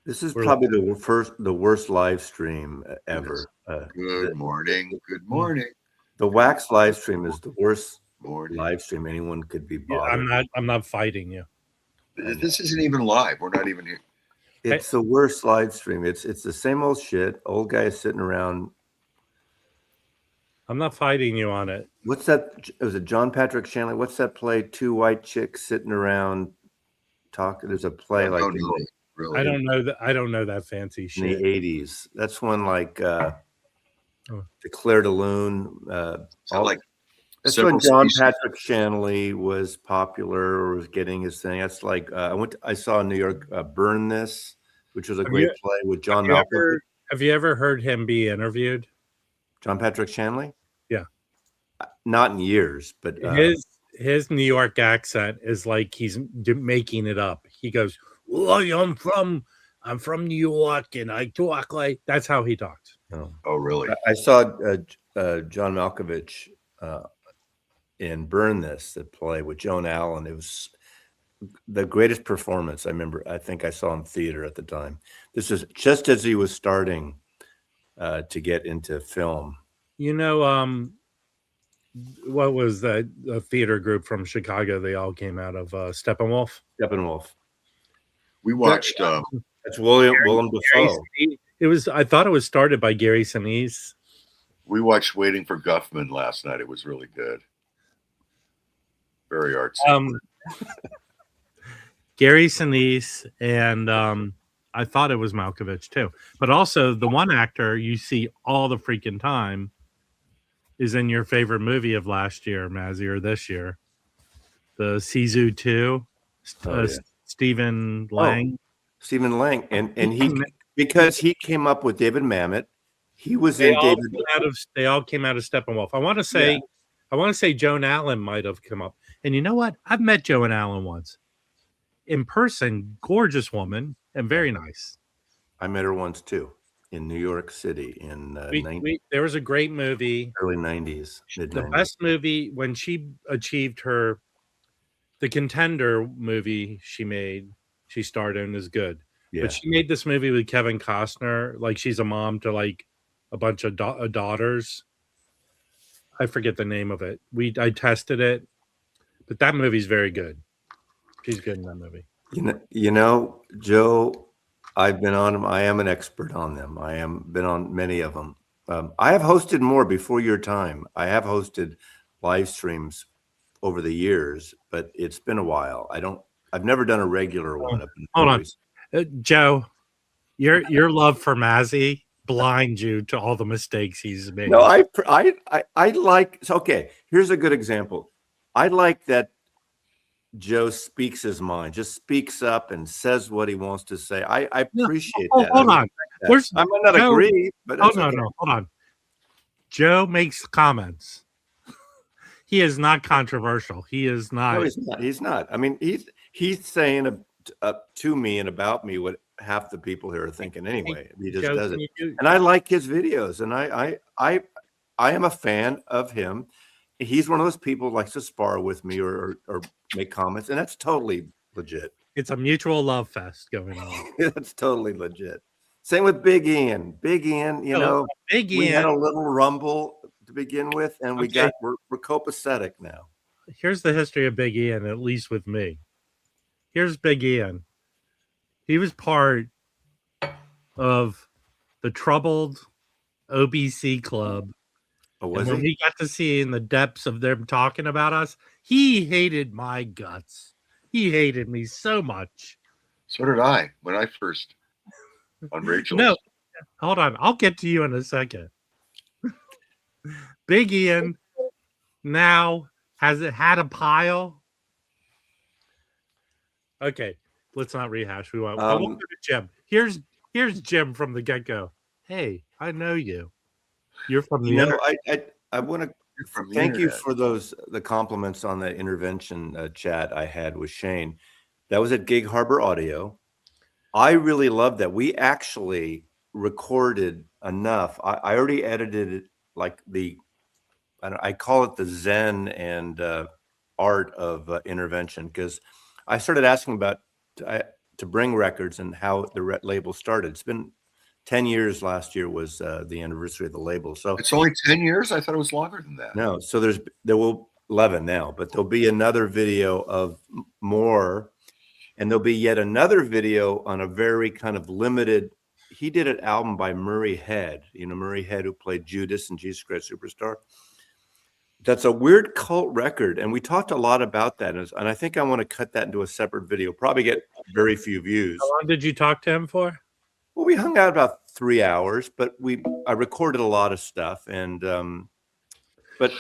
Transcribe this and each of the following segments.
This is We're probably the worst live stream ever. Good morning. Good morning. The Wax live stream is the worst Morning. live stream anyone could be Yeah, bothered. I'm not fighting you. This isn't even live. We're not even here. It's the worst live stream. It's the same old shit. Old guys sitting around. I'm not fighting you on it. What's that? Was it John Patrick Shanley? What's that play? Two white chicks sitting around talking. There's a play like really. I don't know that. I don't know that fancy in shit. the 80s. That's when like the Claire de Lune. That's when John Patrick Shanley was popular or was getting his thing. That's like I saw in New York Burn This, which was a great play with John Malkovich. Have you ever heard him be interviewed? John Patrick Shanley? Yeah. Not in years, but his New York accent is like he's making it up. He goes, "Well, I'm from New York, and I talk like..." That's how he talks. Oh, really? I saw John Malkovich in Burn This, the play with Joan Allen. It was the greatest performance I remember. I think I saw in theater at the time. This is just as he was starting to get into film. You know, what was that theater group from Chicago? They all came out of Steppenwolf. Steppenwolf. We watched. That's Willem Dafoe. It was. I thought it was started by Gary Sinise. We watched Waiting for Guffman last night. It was really good. Very artsy. Gary Sinise, and I thought it was Malkovich too. But also the one actor you see all the freaking time is in your favorite movie of last year, Mazzy, or this year, the Sisu 2, Stephen Lang. Stephen Lang, and he because he came up with David Mamet. He was They all came out of Steppenwolf. I want to say Joan Allen might have come up. And you know what? I've met Joan Allen once. In person, gorgeous woman and very nice. I met her once too in New York City in there was a great movie, early 90s, mid-90s. The best movie when she achieved the Contender movie she starred in is good. Yeah. But she made this movie with Kevin Costner, like she's a mom to like a bunch of daughters. I forget the name of it. I tested it, but that movie's very good. She's good in that movie. You know, Joe, I've been on them. I am an expert on them. I am been on many of them. I have hosted more before your time. I have hosted live streams over the years, but it's been a while. I've never done a regular one. Hold on, Joe. Your love for Mazzy blinds you to all the mistakes he's made. No, I like. Okay, here's a good example. I like that Joe speaks his mind, just speaks up and says what he wants to say. I appreciate that. Hold on. I might not agree, but no, hold on. Joe makes comments. He is not controversial. He is not. No, he's not. I mean, he's saying to me and about me what half the people here are thinking anyway. He just does it. And I like his videos, and I am a fan of him. He's one of those people who likes to spar with me or make comments, and that's totally legit. It's a mutual love fest going on. That's totally legit. Same with Big Ian. Big Ian, we had a little rumble to begin with, and we're copacetic now. Here's the history of Big Ian, at least with me. Here's Big Ian. He was part of the troubled OBC club. When we got to see in the depths of them talking about us, he hated my guts. He hated me so much. So did I when I first on Rachel's. No, hold on. I'll get to you in a second. Big Ian now has it had a pile. Okay, let's not rehash. I won't go to Jim. Here's Jim from the get-go. Hey, I know you. You're from the internet. I want to thank you for the compliments on the intervention chat I had with Shane. That was at Gig Harbor Audio. I really loved that. We actually recorded enough. I already edited it, like I call it the Zen and art of intervention, because I started asking about to bring records and how the label started. It's been 10 years. Last year was the anniversary of the label. So it's only 10 years. I thought it was longer than that. No, so there will 11 now, but there'll be another video of more, and there'll be yet another video on a very kind of limited. He did an album by Murray Head, Murray Head, who played Judas in Jesus Christ Superstar. That's a weird cult record, and we talked a lot about that, and I think I want to cut that into a separate video. Probably get very few views. How long did you talk to him for? Well, we hung out about 3 hours, but I recorded a lot of stuff, and but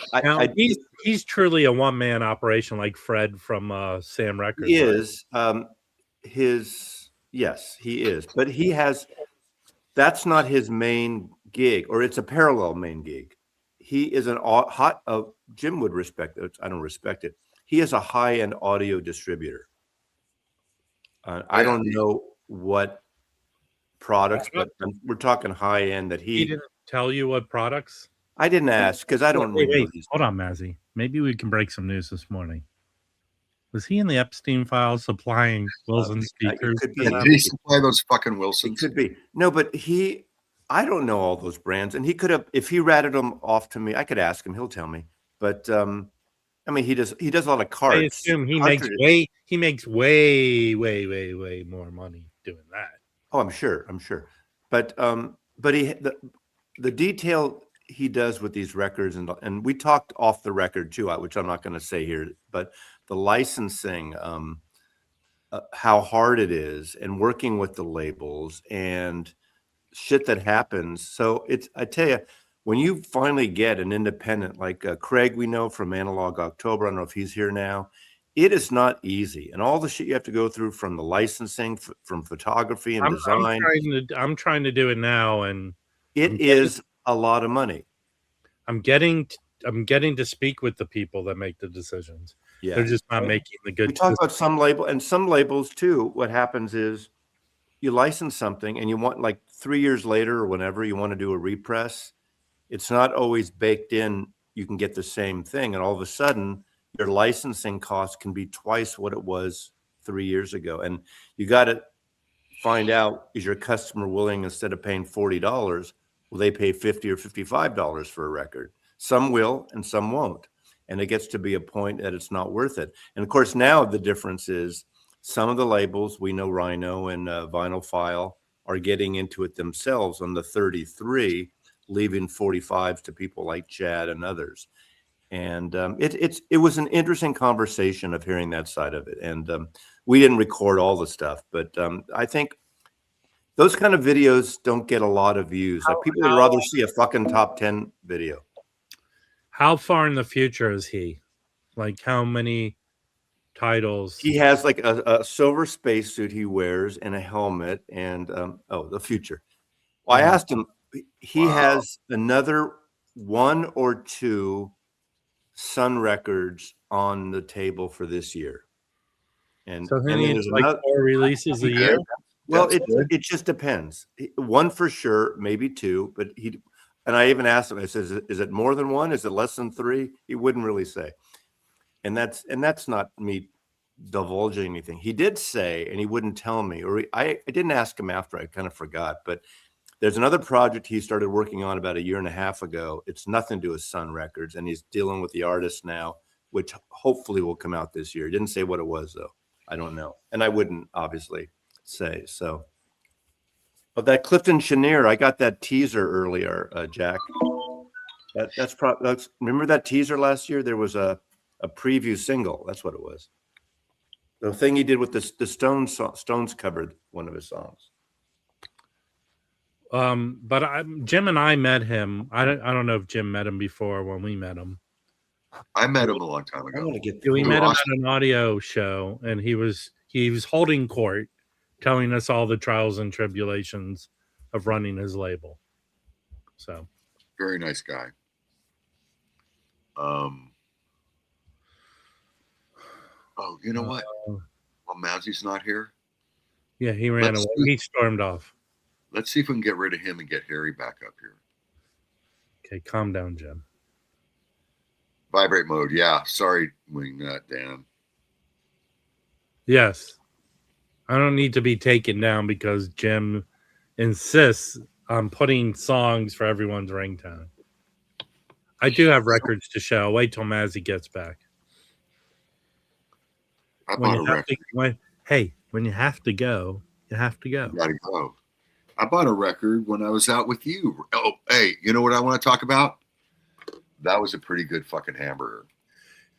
he's truly a one-man operation, like Fred from Sam Records. He is. Yes, he is, but that's not his main gig, or it's a parallel main gig. He is Jim would respect it. I don't respect it. He is a high-end audio distributor. I don't know what products, but we're talking high-end that he didn't tell you what products. I didn't ask because I don't wait, hold on, Mazzy. Maybe we can break some news this morning. Was he in the Epstein files supplying Wilson speakers? Did he supply those fucking Wilsons? It could be. No, but I don't know all those brands, and he could have, if he ratted them off to me, I could ask him. He'll tell me. But I mean, he does a lot of carts. I assume he makes way more money doing that. Oh, I'm sure. But the detail he does with these records, and we talked off the record too, which I'm not going to say here, but the licensing, how hard it is, and working with the labels and shit that happens. So I tell you, when you finally get an independent, like Craig, we know from Analog October, I don't know if he's here now, it is not easy. And all the shit you have to go through, from the licensing, from photography and design. I'm trying to do it now, and it is a lot of money. I'm getting to speak with the people that make the decisions. Yeah. They're just not making the good. We talk about some labels too. What happens is you license something and you want, like 3 years later or whenever you want to do a repress. It's not always baked in. You can get the same thing, and all of a sudden your licensing cost can be twice what it was 3 years ago. And you got to find out, is your customer willing, instead of paying $40, will they pay $50 or $55 for a record? Some will and some won't. And it gets to be a point that it's not worth it. And of course, now the difference is some of the labels, we know Rhino and Vinyl File, are getting into it themselves on the 33, leaving 45s to people like Chad and others. And it was an interesting conversation of hearing that side of it. And we didn't record all the stuff, but I think those kind of videos don't get a lot of views. Like, people would rather see a fucking top 10 video. How far in the future is he? Like, how many titles? He has like a silver spacesuit he wears and a helmet, and the future. Well, I asked him. He has another 1 or 2 Sun records on the table for this year. And so he has like 4 releases a year. Well, it just depends. 1 for sure, maybe 2, but and I even asked him, I said, is it more than 1? Is it less than 3? He wouldn't really say. And that's not me divulging anything. He did say, and he wouldn't tell me, or I didn't ask him after, I kind of forgot, but there's another project he started working on about 1.5 years ago. It's nothing to do with Sun Records, and he's dealing with the artist now, which hopefully will come out this year. He didn't say what it was, though. I don't know. And I wouldn't obviously say so. But that Clifton Chenier, I got that teaser earlier, Jack. That's remember that teaser last year? There was a preview single. That's what it was. The thing he did with the Stones covered one of his songs. But Jim and I met him. I don't know if Jim met him before when we met him. I met him a long time ago. We met him at an audio show, and he was holding court, telling us all the trials and tribulations of running his label. So, very nice guy. Oh, you know what? Well, Mazzy's not here. Yeah, he ran away. He stormed off. Let's see if we can get rid of him and get Harry back up here. Okay, calm down, Jim. Vibrate mode. Yeah, sorry, Wingnut Dan. Yes. I don't need to be taken down because Jim insists on putting songs for everyone's ringtone. I do have records to show. Wait till Mazzy gets back. I bought a record. When you have to go, you have to go. You gotta go. I bought a record when I was out with you. Oh, hey, you know what I want to talk about? That was a pretty good fucking hamburger.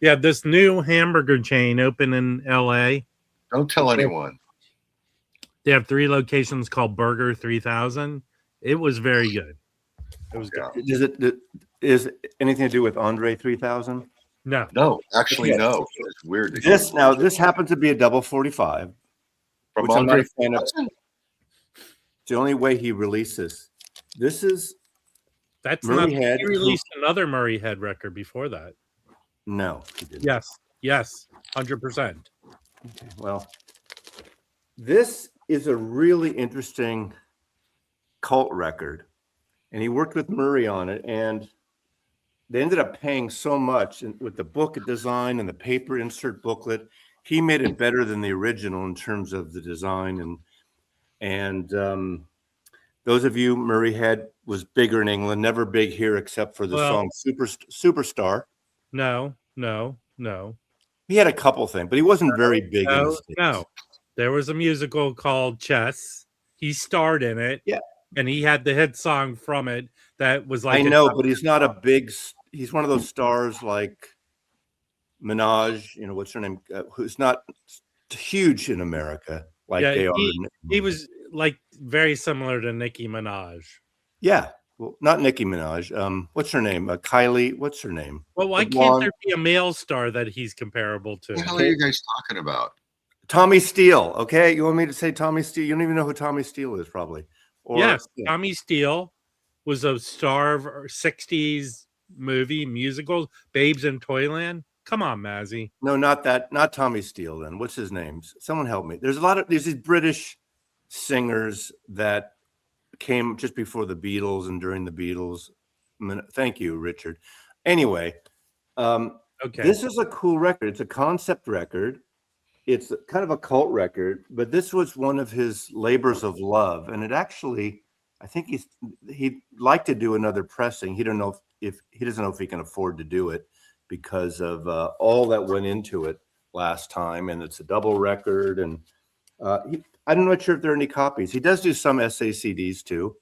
Yeah, this new hamburger chain open in LA. Don't tell anyone. They have 3 locations called Burger 3000. It was very good. It was good. Is anything to do with Andre 3000? No, actually, no. It's weird. This happens to be a double 45 from Andre. It's the only way he releases. This is Murray Head. He released another Murray Head record before that. No, he didn't. Yes, 100%. Okay, well, this is a really interesting cult record, and he worked with Murray on it, and they ended up paying so much with the book design and the paper insert booklet. He made it better than the original in terms of the design. And those of you, Murray Head was bigger in England, never big here except for the song Superstar. No. He had a couple things, but he wasn't very big in the States. No. There was a musical called Chess. He starred in it. Yeah. And he had the hit song from it that was like... I know, but he's not a big... He's one of those stars like Minaj, what's her name? Who's not huge in America like they are. He was like very similar to Nicki Minaj. Yeah. Well, not Nicki Minaj. What's her name? Kylie. What's her name? Well, why can't there be a male star that he's comparable to? What the hell are you guys talking about? Tommy Steele. Okay. You want me to say Tommy Steele? You don't even know who Tommy Steele is, probably. Yes. Tommy Steele was a star of 60s musicals, Babes in Toyland. Come on, Mazzy. No, not that. Not Tommy Steele. Then what's his name? Someone help me. There's these British singers that came just before the Beatles and during the Beatles. Thank you, Richard. Anyway, okay. This is a cool record. It's a concept record. It's kind of a cult record, but this was one of his labors of love, and it actually, I think he'd like to do another pressing. He doesn't know if he can afford to do it because of all that went into it last time, and it's a double record. And I'm not sure if there are any copies. He does do some SACDs too.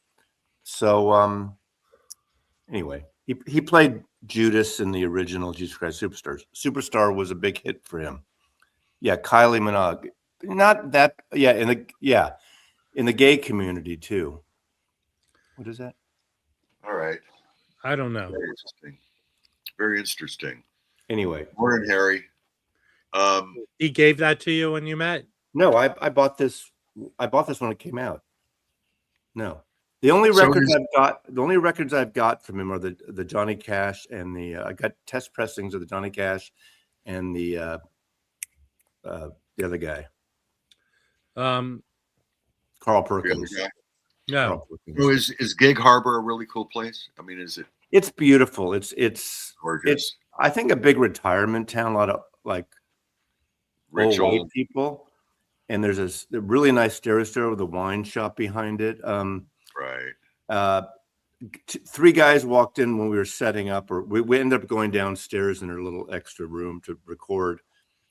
So anyway, he played Judas in the original Jesus Christ Superstar. Superstar was a big hit for him. Yeah, Kylie Minogue. Not that. Yeah, in the gay community too. What is that? All right. I don't know. Very interesting. Very interesting. Anyway, Warren Harry. He gave that to you when you met? No, I bought this. I bought this when it came out. No, the only records I've got from him are the Johnny Cash and I got test pressings of the Johnny Cash and the other guy, Carl Perkins. No. Carl Perkins. So is Gig Harbor a really cool place? I mean, is it? It's beautiful. It's gorgeous. It's I think a big retirement town. A lot of like rich old white people, and there's a really nice store with a wine shop behind it. Right. 3 guys walked in when we were setting up, or we ended up going downstairs in our little extra room to record.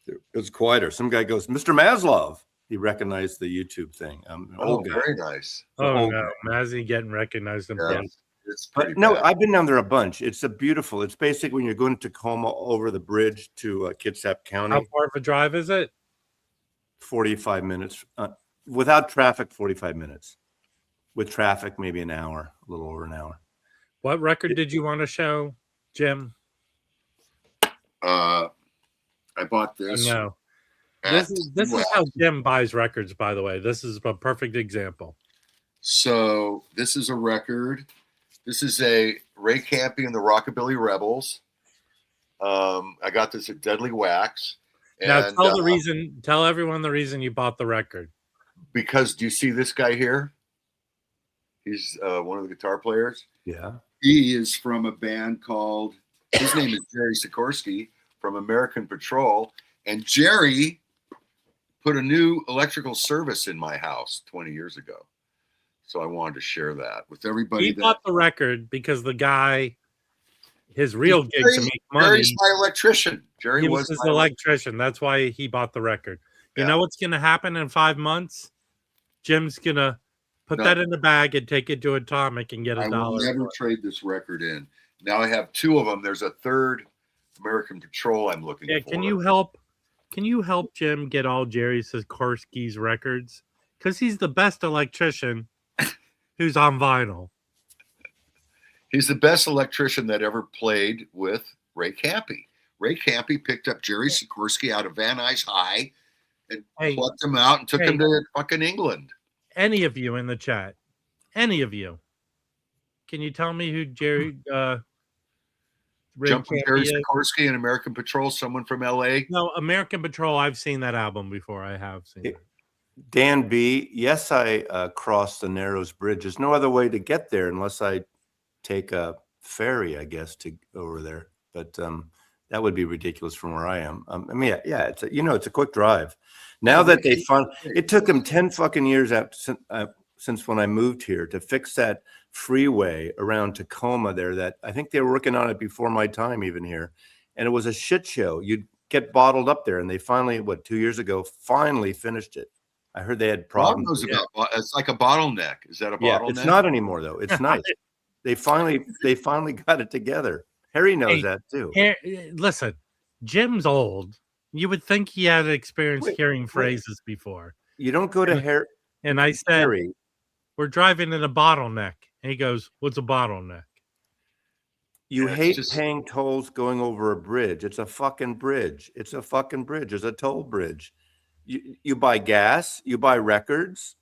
It was quieter. Some guy goes, "Mr. Maslov." He recognized the YouTube thing. Very nice. Oh no, Mazzy getting recognized in place. But no, I've been down there a bunch. It's It's basically when you're going to Tacoma over the bridge to Kitsap County. How far of a drive is it? 45 minutes. Without traffic, 45 minutes. With traffic, maybe an hour, a little over an hour. What record did you want to show, Jim? I bought this. No. This is how Jim buys records, by the way. This is a perfect example. So this is a record. This is a Ray Campy and the Rockabilly Rebels. I got this at Deadly Wax. Now tell everyone the reason you bought the record. Because do you see this guy here? He's one of the guitar players. Yeah. He is from a band called, his name is Jerry Sikorsky from American Patrol. And Jerry put a new electrical service in my house 20 years ago. So I wanted to share that with everybody. He bought the record because the guy, his real gig to make money. Jerry's my electrician. Jerry was his electrician. That's why he bought the record. You know what's going to happen in 5 months? Jim's going to put that in the bag and take it to Atomic and get $1. I will never trade this record in. Now I have 2 of them. There's a third American Patrol I'm looking for. Can you help Jim get all Jerry Sikorsky's records? Because he's the best electrician who's on vinyl. He's the best electrician that ever played with Ray Campy. Ray Campy picked up Jerry Sikorsky out of Van Nuys High and plucked him out and took him to fucking England. Any of you in the chat, any of you, can you tell me who Jerry Jumping Jerry Sikorsky and American Patrol, someone from LA? No, American Patrol, I've seen that album before. I have seen it. Dan B, yes, I crossed the Narrows Bridge. There's no other way to get there unless I take a ferry, I guess, to over there. But that would be ridiculous from where I am. I mean, yeah, it's a quick drive. Now that they it took them 10 fucking years since when I moved here to fix that freeway around Tacoma there. That I think they were working on it before my time even here, and it was a shit show. You'd get bottled up there, and they finally, 2 years ago, finally finished it. I heard they had problems. It's like a bottleneck. Is that a bottleneck? Yeah, it's not anymore though. It's nice. They finally got it together. Harry knows that too. Listen, Jim's old. You would think he had experience hearing phrases before. You don't go to Harry. And I said, Harry, we're driving in a bottleneck. And he goes, what's a bottleneck? You hate paying tolls going over a bridge. It's a fucking bridge. It's a fucking bridge. It's a toll bridge. You buy gas. You buy records.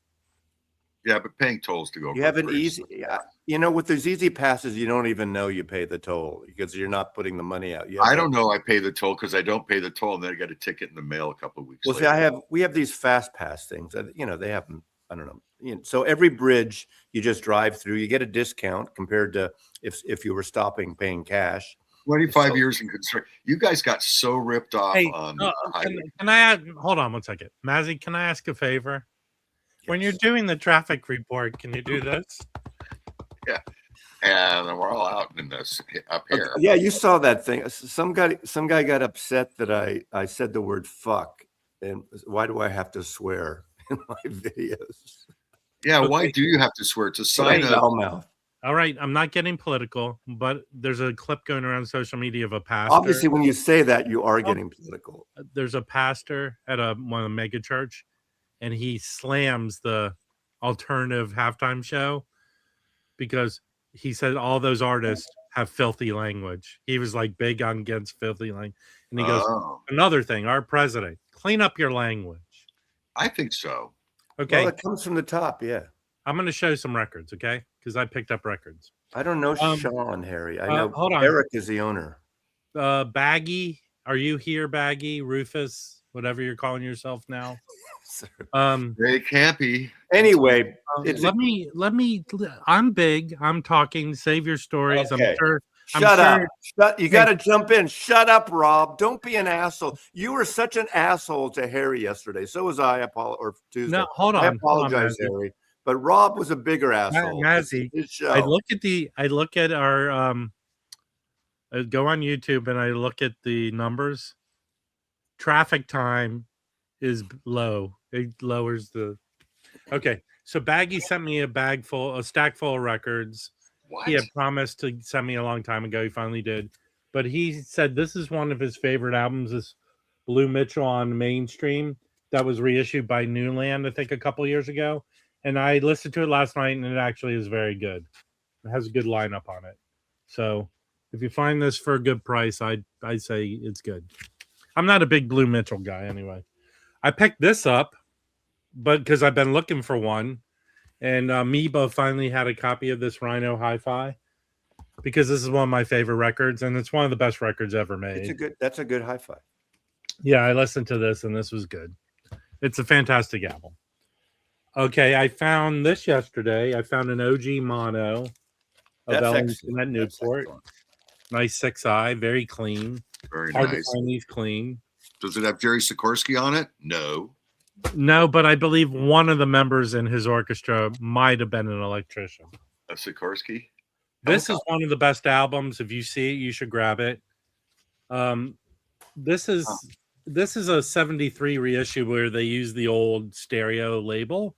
Yeah, but paying tolls to go over you have an easy, with those easy passes, you don't even know you pay the toll because you're not putting the money out. I don't know I pay the toll because I don't pay the toll, and then I got a ticket in the mail a couple of weeks later. See, we have these fast pass things that, they have, I don't know. So every bridge you just drive through, you get a discount compared to if you were stopping paying cash. 25 years in construction. You guys got so ripped off on can I hold on 1 second. Mazzy, can I ask a favor? When you're doing the traffic report, can you do this? Yeah. And we're all out in this up here. Yeah, you saw that thing. Some guy got upset that I said the word fuck. And why do I have to swear in my videos? Yeah, why do you have to swear? It's a sign of mouth. All right, I'm not getting political, but there's a clip going around social media of a pastor. Obviously, when you say that, you are getting political. There's a pastor at one of the mega church, and he slams the alternative halftime show because he said all those artists have filthy language. He was like big on against filthy language. And he goes, another thing, our president, clean up your language. I think so. Okay. Well, it comes from the top, yeah. I'm going to show some records, okay? Because I picked up records. I don't know Sean, Harry. I know hold on. Eric is the owner. Baggy, are you here, Baggy? Rufus, whatever you're calling yourself now. Very campy. Anyway, let me. I'm big. I'm talking. Save your stories. Okay. I'm sure. Shut up. You got to jump in. Shut up, Rob. Don't be an asshole. You were such an asshole to Harry yesterday. So was I. Or Tuesday. No, hold on. I apologize, Harry. But Rob was a bigger asshole. Mazzy, I look at our I go on YouTube and I look at the numbers. Traffic time is low. It lowers the. Okay, so Baggy sent me a stack full of records. What? He had promised to send me a long time ago. He finally did, but he said this is one of his favorite albums. This Blue Mitchell on Mainstream that was reissued by Newland, I think, a couple years ago. And I listened to it last night, and it actually is very good. It has a good lineup on it. So if you find this for a good price, I'd say it's good. I'm not a big Blue Mitchell guy anyway. I picked this up, but because I've been looking for one, and Meba finally had a copy of this Rhino Hi-Fi because this is one of my favorite records, and it's one of the best records ever made. That's a good hi-fi. Yeah, I listened to this, and this was good. It's a fantastic album. Okay, I found this yesterday. I found an OG mono of Ellington at Newport. Nice 6i, very clean. Very Hard nice. to find these clean. Does it have Jerry Sikorsky on it? No. No, but I believe one of the members in his orchestra might have been an electrician. Sikorsky. This is one of the best albums. If you see it, you should grab it. This is a 73 reissue where they use the old stereo label,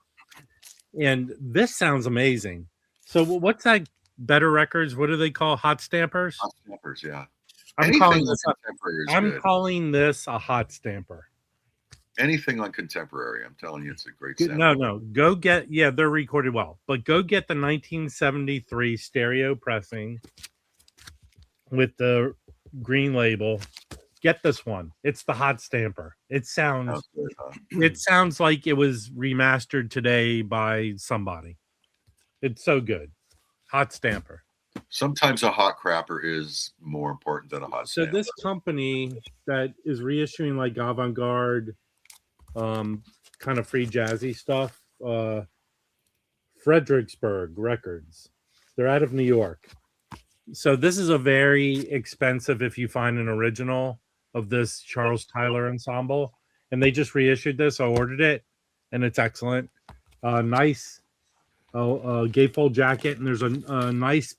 and this sounds amazing. So what's that? Better Records? What do they call hot stampers? Hot stampers, yeah. I'm calling this a hot stamper. Anything on contemporary, I'm telling you, it's a great sound. No, go get, they're recorded well, but go get the 1973 stereo pressing with the green label. Get this one. It's the hot stamper. It sounds like it was remastered today by somebody. It's so good. Hot stamper. Sometimes a hot crapper is more important than a hot stamper. So this company that is reissuing like avant-garde, kind of free jazzy stuff, Fredericksburg Records. They're out of New York. So this is a very expensive, if you find an original of this Charles Tyler ensemble, and they just reissued this. I ordered it, and it's excellent. Nice gatefold jacket, and there's a nice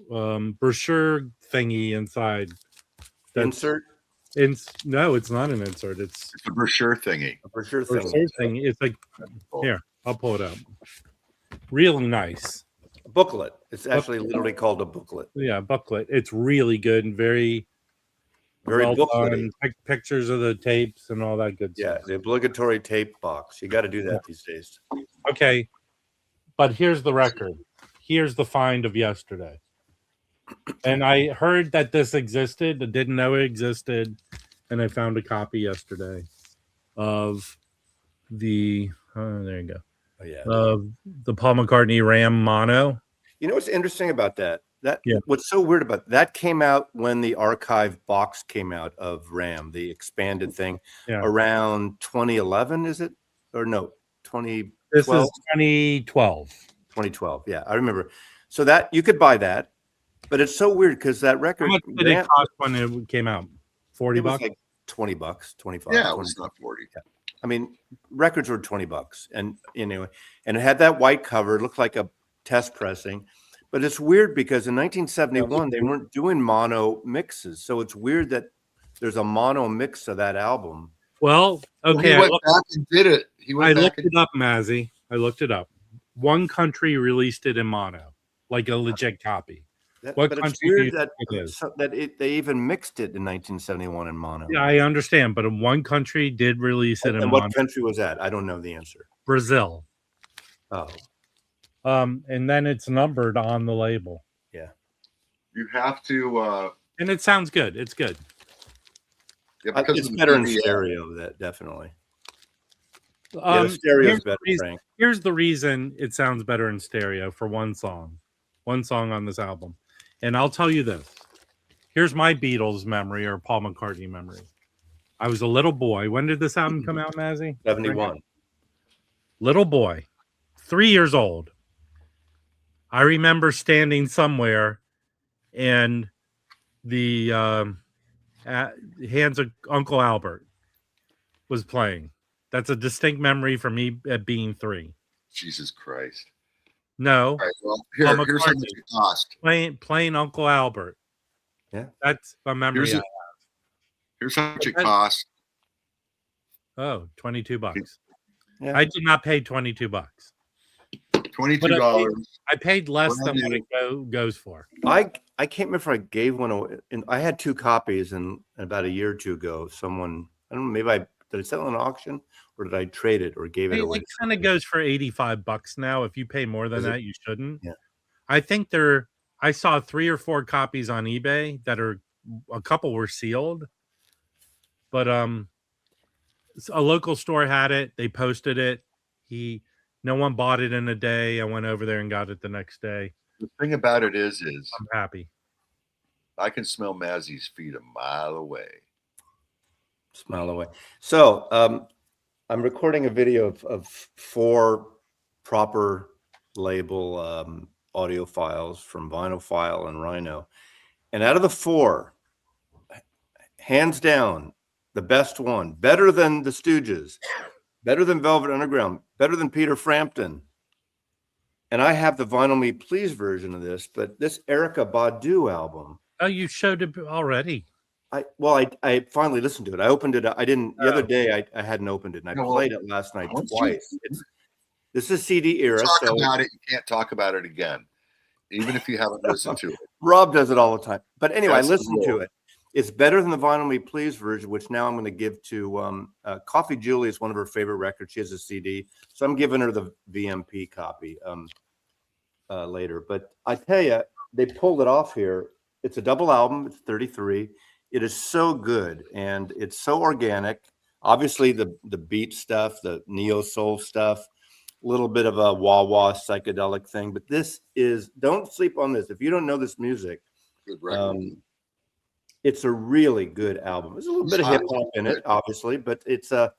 brochure thingy inside. Insert? No, it's not an insert. It's a brochure thingy. A brochure thing. It's like, here, I'll pull it up. Really nice. A booklet. It's actually literally called a booklet. Yeah, booklet. It's really good and very well done. Pictures of the tapes and all that good stuff. Yeah, the obligatory tape box. You got to do that these days. Okay, but here's the record. Here's the find of yesterday. And I heard that this existed. I didn't know it existed. And I found a copy yesterday of the, there you go. Oh, yeah. The Paul McCartney Ram mono. You know what's interesting about that? What's so weird about that came out when the archive box came out of Ram, the expanded thing, around 2011, is it? Or no, 2012? This is 2012. 2012, yeah, I remember. So that you could buy that, but it's so weird because that record. How much did it cost when it came out? 40 bucks? Like $20, 25. Yeah, it was not 40. Yeah. I mean, records were $20, and anyway, and it had that white cover. It looked like a test pressing, but it's weird because in 1971 they weren't doing mono mixes, so it's weird that there's a mono mix of that album. Well, okay, he went back and did it. I looked it up, Mazzy. I looked it up. One country released it in mono, like a legit copy. What country? It's weird that they even mixed it in 1971 in mono. Yeah, I understand, but one country did release it in mono. What country was that? I don't know the answer. Brazil. Oh. And then it's numbered on the label. Yeah. You have to. And it sounds good. It's good. Yeah, it's better in stereo. That definitely. The stereo is better, Frank. Here's the reason it sounds better in stereo for one song on this album. And I'll tell you this. Here's my Beatles memory or Paul McCartney memory. I was a little boy. When did this album come out, Mazzy? 71. Little boy, 3 years old. I remember standing somewhere and the hands of Uncle Albert was playing. That's a distinct memory for me at being 3. Jesus Christ. No. All right, well, here's how much it cost. Playing Uncle Albert. Yeah. That's a memory I have. Here's how much it cost. Oh, $22. Yeah. I did not pay $22. $22. I paid less than what it goes for. I can't remember if I gave one away. And I had 2 copies, and about a year or 2 ago, someone, I don't know, maybe did I sell it on auction or did I trade it or gave it away? It kind of goes for $85 now. If you pay more than that, you shouldn't. Yeah. I think I saw 3 or 4 copies on eBay that a couple were sealed, but a local store had it. They posted it. No one bought it in a day. I went over there and got it the next day. The thing about it is I'm happy. I can smell Mazzy's feet a mile away. Smile away. So I'm recording a video of 4 proper label audio files from Vinyl and Rhino. And out of the 4, hands down, the best one, better than the Stooges, better than Velvet Underground, better than Peter Frampton. And I have the Vinyl Me Please version of this, but this Erykah Badu album. Oh, you showed it already. I finally listened to it. I opened it. I didn't the other day. I hadn't opened it, and I played it last night twice. This is CD era. Talk about it. You can't talk about it again, even if you haven't listened to it. Rob does it all the time. But anyway, I listened to it. It's better than the Vinyl Me Please version, which now I'm going to give to Coffee Julie. Is one of her favorite records. She has a CD, so I'm giving her the VMP copy later. But I tell you, they pulled it off here. It's a double album. It's 33. It is so good, and it's so organic. Obviously, the beat stuff, the neo soul stuff, a little bit of a wah-wah psychedelic thing. But this is, don't sleep on this. If you don't know this music, good record. It's a really good album. There's a little bit of hip hop in it, obviously, but it's I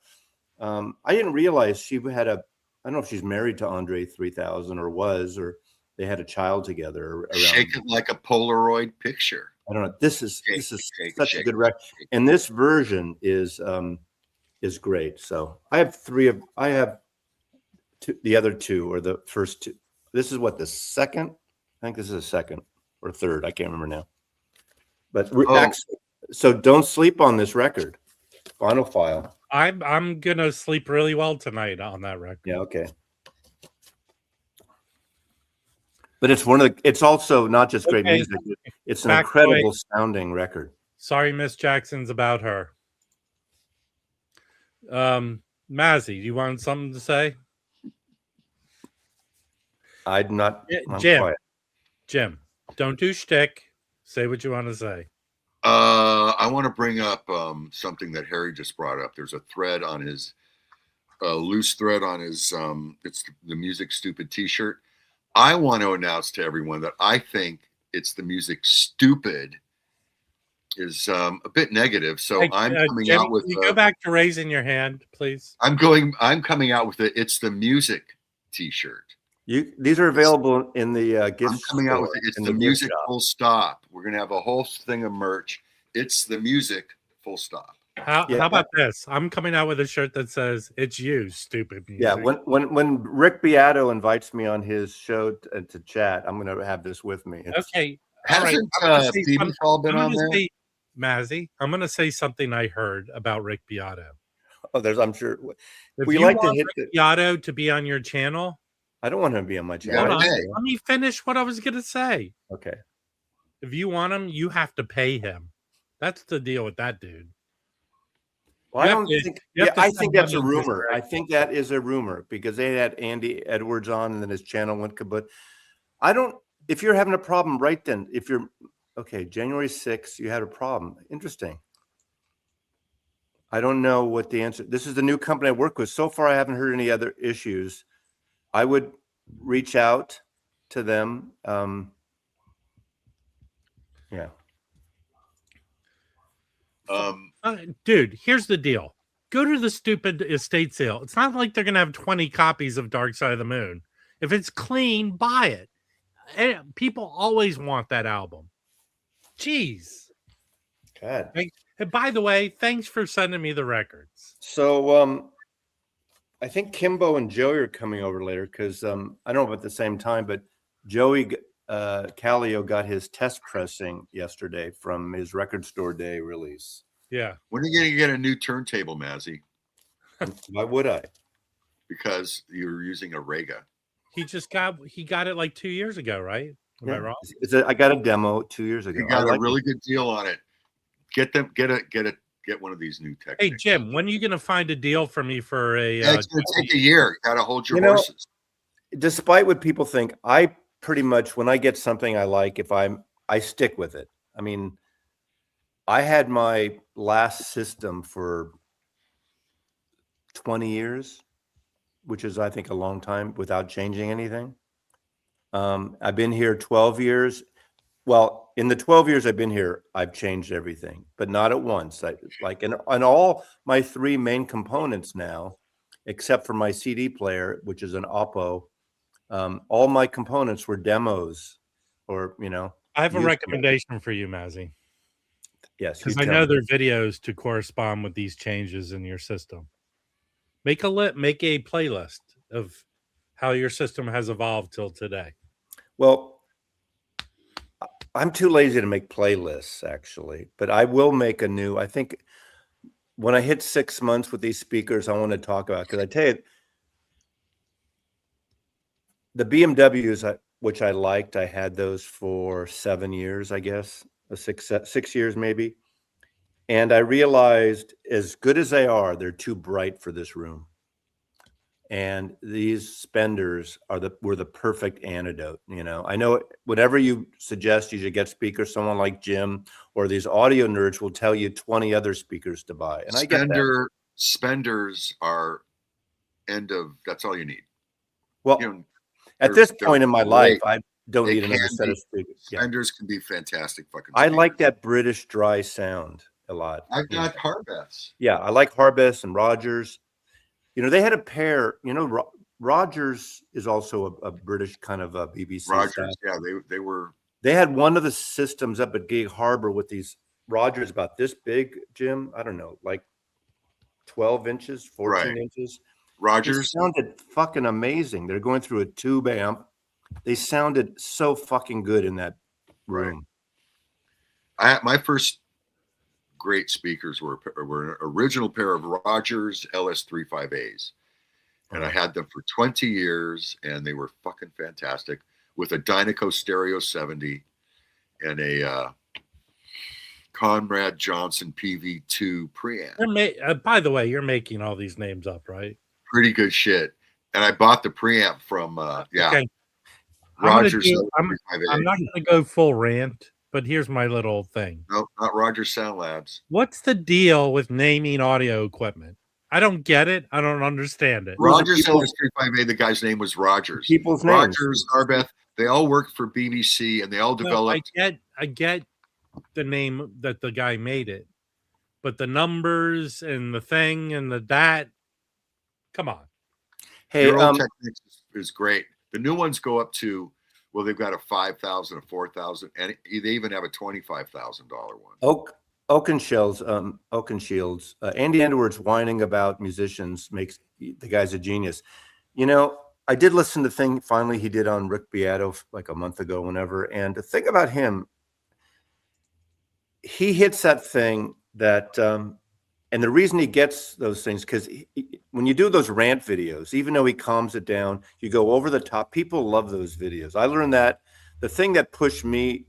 didn't realize she had I don't know if she's married to Andre 3000 or they had a child together. Shake it like a Polaroid picture. I don't know. This is such a good record, and this version is great. So I have the other two, or the first two. This is what, the second? I think this is the second or third. I can't remember now. But so don't sleep on this record. Final File. I'm gonna sleep really well tonight on that record. Yeah. Okay. But it's also not just great music. It's an incredible sounding record. Sorry, Miss Jackson's about her. Mazzy, do you want something to say? I'd not. Jim, don't do shtick. Say what you want to say. I want to bring up something that Harry just brought up. There's a thread on his loose thread on his it's the Music Stupid t-shirt. I want to announce to everyone that I think it's the Music Stupid is a bit negative. So I'm coming out with. Can you go back to raising your hand, please? I'm coming out with It's the Music t-shirt. These are available in the gift. I'm coming out with It's the Music full stop. We're gonna have a whole thing of merch. It's the Music full stop. How about this? I'm coming out with a shirt that says "It's you, stupid music." Yeah, when Rick Beato invites me on his show to chat, I'm going to have this with me. Okay, hasn't Stephen Paul been on there? Mazzy, I'm going to say something I heard about Rick Beato. Oh, I'm sure. If we like to hit Rick Beato to be on your channel. I don't want him to be on my channel. Let me finish what I was going to say. Okay. If you want him, you have to pay him. That's the deal with that dude. Well, I don't think. Yeah, I think that's a rumor. I think that is a rumor because they had Andy Edwards on, and then his channel went kaput. I don't. If you're having a problem, right then. If you're okay, January 6th, you had a problem. Interesting. I don't know what the answer. This is the new company I work with. So far, I haven't heard any other issues. I would reach out to them. Yeah. Dude, here's the deal. Go to the stupid estate sale. It's not like they're going to have 20 copies of Dark Side of the Moon. If it's clean, buy it. And people always want that album. Jeez. God. And by the way, thanks for sending me the records. So, I think Kimbo and Joey are coming over later because I don't know about the same time, but Joey Callio got his test pressing yesterday from his Record Store Day release. Yeah. When are you going to get a new turntable, Mazzy? Why would I? Because you're using a Rega. He got it like 2 years ago, right? Am I wrong? I got a demo 2 years ago. You got a really good deal on it. Get one of these new tech. Hey Jim, when are you going to find a deal for me for a? It's going to take a year. You got to hold your horses. Despite what people think, I pretty much, when I get something I like, I stick with it. I mean, I had my last system for 20 years, which is, I think, a long time without changing anything. I've been here 12 years. Well, in the 12 years I've been here, I've changed everything, but not at once. On all my three main components now, except for my CD player, which is an Oppo, all my components were demos, or I have a recommendation for you, Mazzy. Yes, because I know there are videos to correspond with these changes in your system. Make a playlist of how your system has evolved till today. Well, I'm too lazy to make playlists, actually, but I will make a new. I think when I hit 6 months with these speakers, I want to talk about, because I tell you, the BMWs, which I liked, I had those for 7 years, I guess, 6 years maybe. And I realized, as good as they are, they're too bright for this room. And these spenders were the perfect antidote. You know, I know whatever you suggest, you should get speakers, someone like Jim or these audio nerds will tell you 20 other speakers to buy. And I get that. Spenders are that's all you need. Well, you know, at this point in my life, I don't need another set of speakers. Spenders can be fantastic fucking speakers. I like that British dry sound a lot. I've got Harbeths. Yeah, I like Harbeths and Rogers. You know, they had a pair, you know, Rogers is also a British kind of a BBC Rogers, staff. yeah, they were. They had one of the systems up at Gig Harbor with these Rogers about this big, Jim. I don't know, like 12 inches, 14 inches. Rogers. They sounded fucking amazing. They're going through a tube amp. They sounded so fucking good in that room. My first great speakers were an original pair of Rogers LS35As. And I had them for 20 years, and they were fucking fantastic, with a Dynaco Stereo 70 and a Conrad Johnson PV2 preamp. By the way, you're making all these names up, right? Pretty good shit. And I bought the preamp from, Okay. Rogers. I'm not going to go full rant, but here's my little thing. No, not Rogers Sound Labs. What's the deal with naming audio equipment? I don't get it. I don't understand it. Rogers LS35A, the guy's name was Rogers. People's Rogers, names. Harbeth, they all worked for BBC, and they all developed. I get the name that the guy made it, but the numbers and the thing and that, come on. Hey, your old Technics is great. The new ones go up to, well, they've got a $5,000, a $4,000, and they even have a $25,000 one. Oakenshields. Andy Edwards whining about musicians makes the guy's a genius. You know, I did listen to the thing finally he did on Rick Beato like a month ago, whenever. And the thing about him, he hits that thing that, and the reason he gets those things, because when you do those rant videos, even though he calms it down, you go over the top. People love those videos. I learned that the thing that pushed me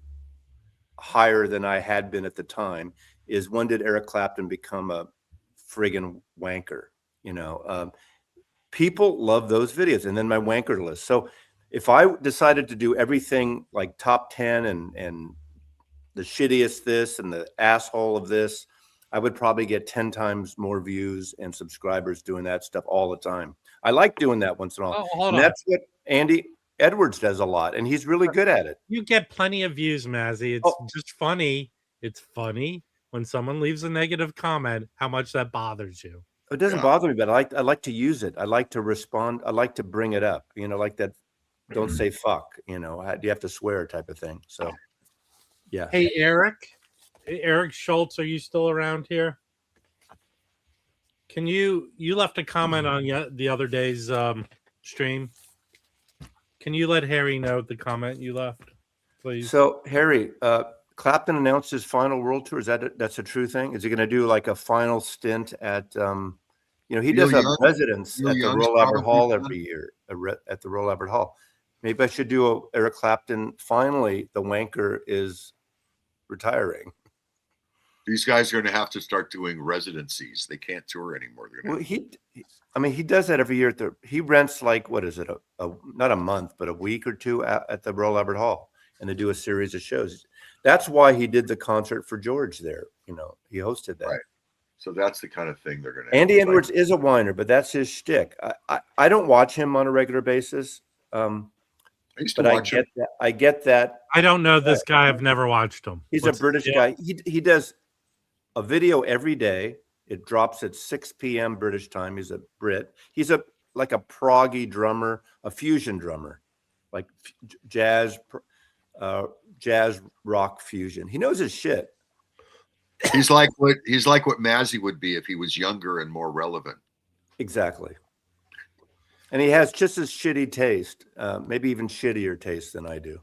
higher than I had been at the time is, when did Eric Clapton become a friggin' wanker? You know, people love those videos. And then my wanker list. So if I decided to do everything like top 10 and the shittiest this and the asshole of this, I would probably get 10 times more views and subscribers doing that stuff all the time. I like doing that once in a while. Hold on. That's what Andy Edwards does a lot, and he's really good at it. You get plenty of views, Mazzy. It's just funny. It's funny when someone leaves a negative comment, how much that bothers you. It doesn't bother me, but I like to use it. I like to respond. I like to bring it up, you know, like that. Don't say fuck, you know, you have to swear type of thing. So, yeah. Hey, Eric Schultz, are you still around here? Can you left a comment on the other day's stream? Can you let Harry know the comment you left, please? So, Harry, Clapton announced his final world tour. That's a true thing? Is he going to do like a final stint at, you know, he does a residence at the Royal Albert Hall every year, at the Royal Albert Hall. Maybe I should do Eric Clapton. Finally, the wanker is retiring. These guys are going to have to start doing residencies. They can't tour anymore. Well, he does that every year. He rents like, what is it? Not a month, but a week or two at the Royal Albert Hall, and they do a series of shows. That's why he did the concert for George there. You know, he hosted that. Right. So that's the kind of thing they're going to. Andy Edwards is a whiner, but that's his shtick. I don't watch him on a regular basis. I used to watch him. I get that. I don't know this guy. I've never watched him. He's a British guy. He does a video every day. It drops at 6 p.m. British time. He's a Brit. He's like a proggy drummer, a fusion drummer, like jazz rock fusion. He knows his shit. He's like what Mazzy would be if he was younger and more relevant. Exactly. And he has just as shitty taste, maybe even shittier taste than I do.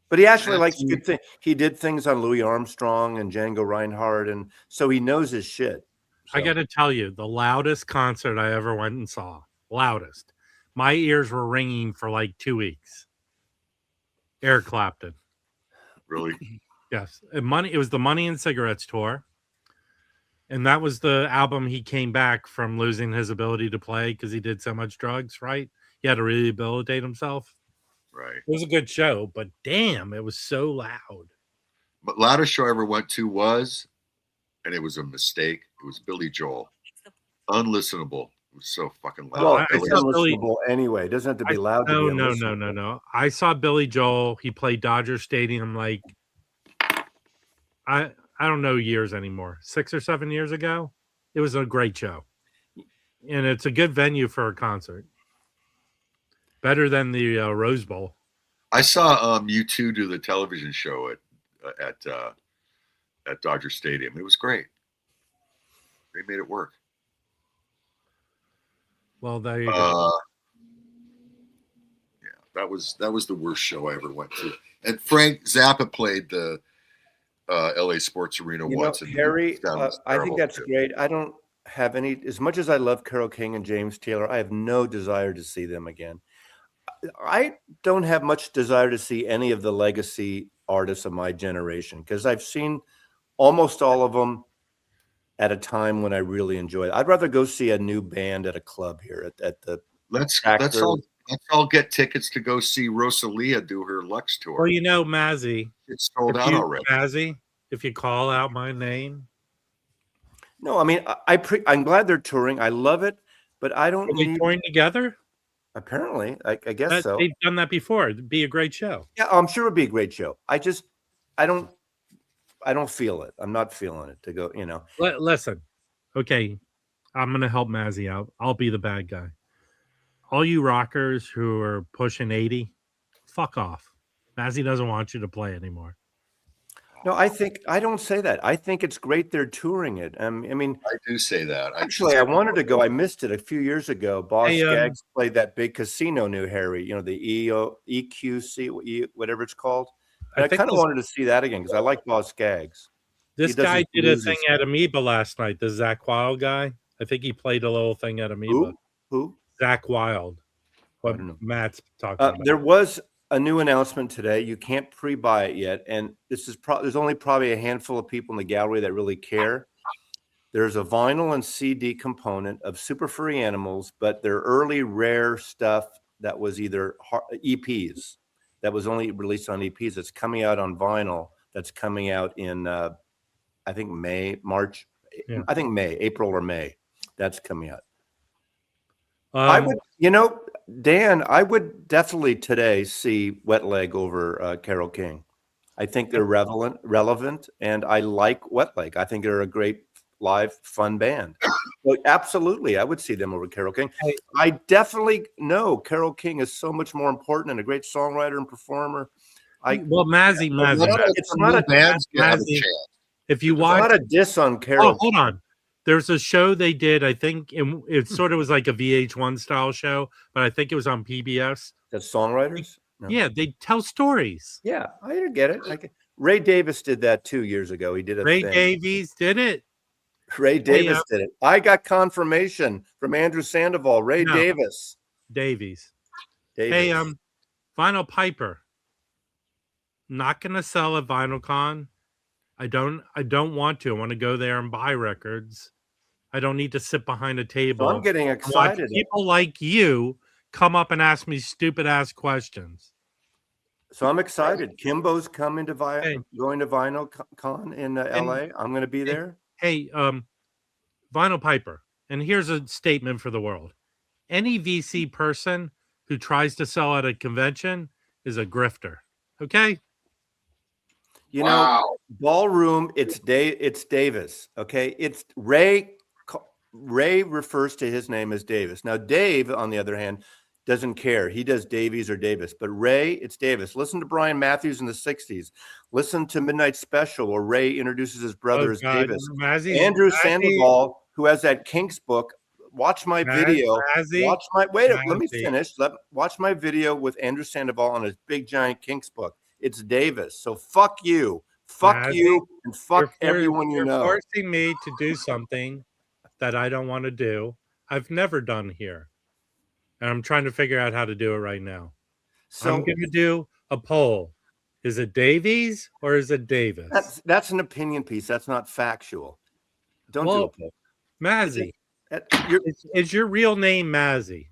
But he actually likes good things. He did things on Louis Armstrong and Django Reinhardt, and so he knows his shit. So. I got to tell you, the loudest concert I ever went and saw, loudest. My ears were ringing for like 2 weeks. Eric Clapton. Really? Yes. It was the Money and Cigarettes tour. And that was the album he came back from losing his ability to play because he did so much drugs, right? He had to rehabilitate himself. Right. It was a good show, but damn, it was so loud. But loudest show I ever went to was, and it was a mistake, it was Billy Joel. Unlistenable. It was so fucking loud. Well, it's unlistenable anyway. It doesn't have to be loud to be unlistenable. No. I saw Billy Joel. He played Dodger Stadium like I don't know years anymore. 6 or 7 years ago. It was a great show. And it's a good venue for a concert. Better than the Rose Bowl. I saw U2 do the television show at Dodger Stadium. It was great. They made it work. Well, there you go. Yeah, that was the worst show I ever went to. And Frank Zappa played the LA Sports Arena once. And Harry, I think that's great. I don't have any, as much as I love Carole King and James Taylor, I have no desire to see them again. I don't have much desire to see any of the legacy artists of my generation because I've seen almost all of them at a time when I really enjoy it. I'd rather go see a new band at a club here at the. Let's all get tickets to go see Rosalia do her Lux tour. Well, you know, Mazzy, it's sold out already. Mazzy, if you call out my name. No, I mean I'm glad they're touring. I love it, but I don't. Are they touring together? Apparently, I guess so. They've done that before. It'd be a great show. Yeah, I'm sure it'd be a great show. I don't feel it. I'm not feeling it to go, you know. Listen, okay, I'm going to help Mazzy out. I'll be the bad guy. All you rockers who are pushing 80, fuck off. Mazzy doesn't want you to play anymore. No, I don't say that. I think it's great they're touring it. I mean, I do say that. Actually, I wanted to go. I missed it a few years ago. Boss Skaggs played that big casino new Harry, you know, the EQC, whatever it's called. And I kind of wanted to see that again because I like Boss Skaggs. This guy did a thing at Amoeba last night, the Zach Wild guy. I think he played a little thing at Amoeba. Who? Zach Wild. What Matt's talking about. There was a new announcement today. You can't pre-buy it yet, and this is there's only probably a handful of people in the gallery that really care. There's a vinyl and CD component of Super Furry Animals, but they're early rare stuff that was either EPs that was only released on EPs. It's coming out on vinyl. That's coming out in I think March. Yeah. I think April or May. That's coming out. I would, you know, Dan, I would definitely today see Wet Leg over Carole King. I think they're relevant, and I like Wet Leg. I think they're a great live, fun band. So absolutely, I would see them over Carole King. I definitely know Carole King is so much more important and a great songwriter and performer. Mazzy, it's not a band. If you watch, it's not a diss on Carole. Oh, hold on. There's a show they did, I think, it sort of was like a VH1 style show, but I think it was on PBS. The songwriters? No. Yeah, they tell stories. Yeah, I get it. Ray Davis did that 2 years ago. He did a Ray thing. Davies did it. Ray Davis did it. I got confirmation from Andrew Sandoval. Davies. Hey, Vinyl Piper. Not gonna sell at VinylCon. I don't want to. I want to go there and buy records. I don't need to sit behind a table. So I'm getting excited. People like you come up and ask me stupid ass questions. So I'm excited. Kimbo's coming to going to Vinyl Con in LA. I'm going to be there. Hey, Vinyl Piper, and here's a statement for the world. Any VC person who tries to sell at a convention is a grifter. Okay? You know, Ballroom, it's Davis. Okay. It's Ray refers to his name as Davis. Now, Dave, on the other hand, doesn't care. He does Davies or Davis. But Ray, it's Davis. Listen to Brian Matthews in the 60s. Listen to Midnight Special, where Ray introduces his brother as Davis. Andrew Sandoval, who has that Kinks book. Watch my video. Let me finish. Watch my video with Andrew Sandoval on his big giant Kinks book. It's Davis. So fuck you. Fuck you and fuck everyone you know. You're forcing me to do something that I don't want to do. I've never done here. And I'm trying to figure out how to do it right now. So I'm going to do a poll. Is it Davies or is it Davis? That's an opinion piece. That's not factual. Don't do a poll. Mazzy. Is your real name Mazzy?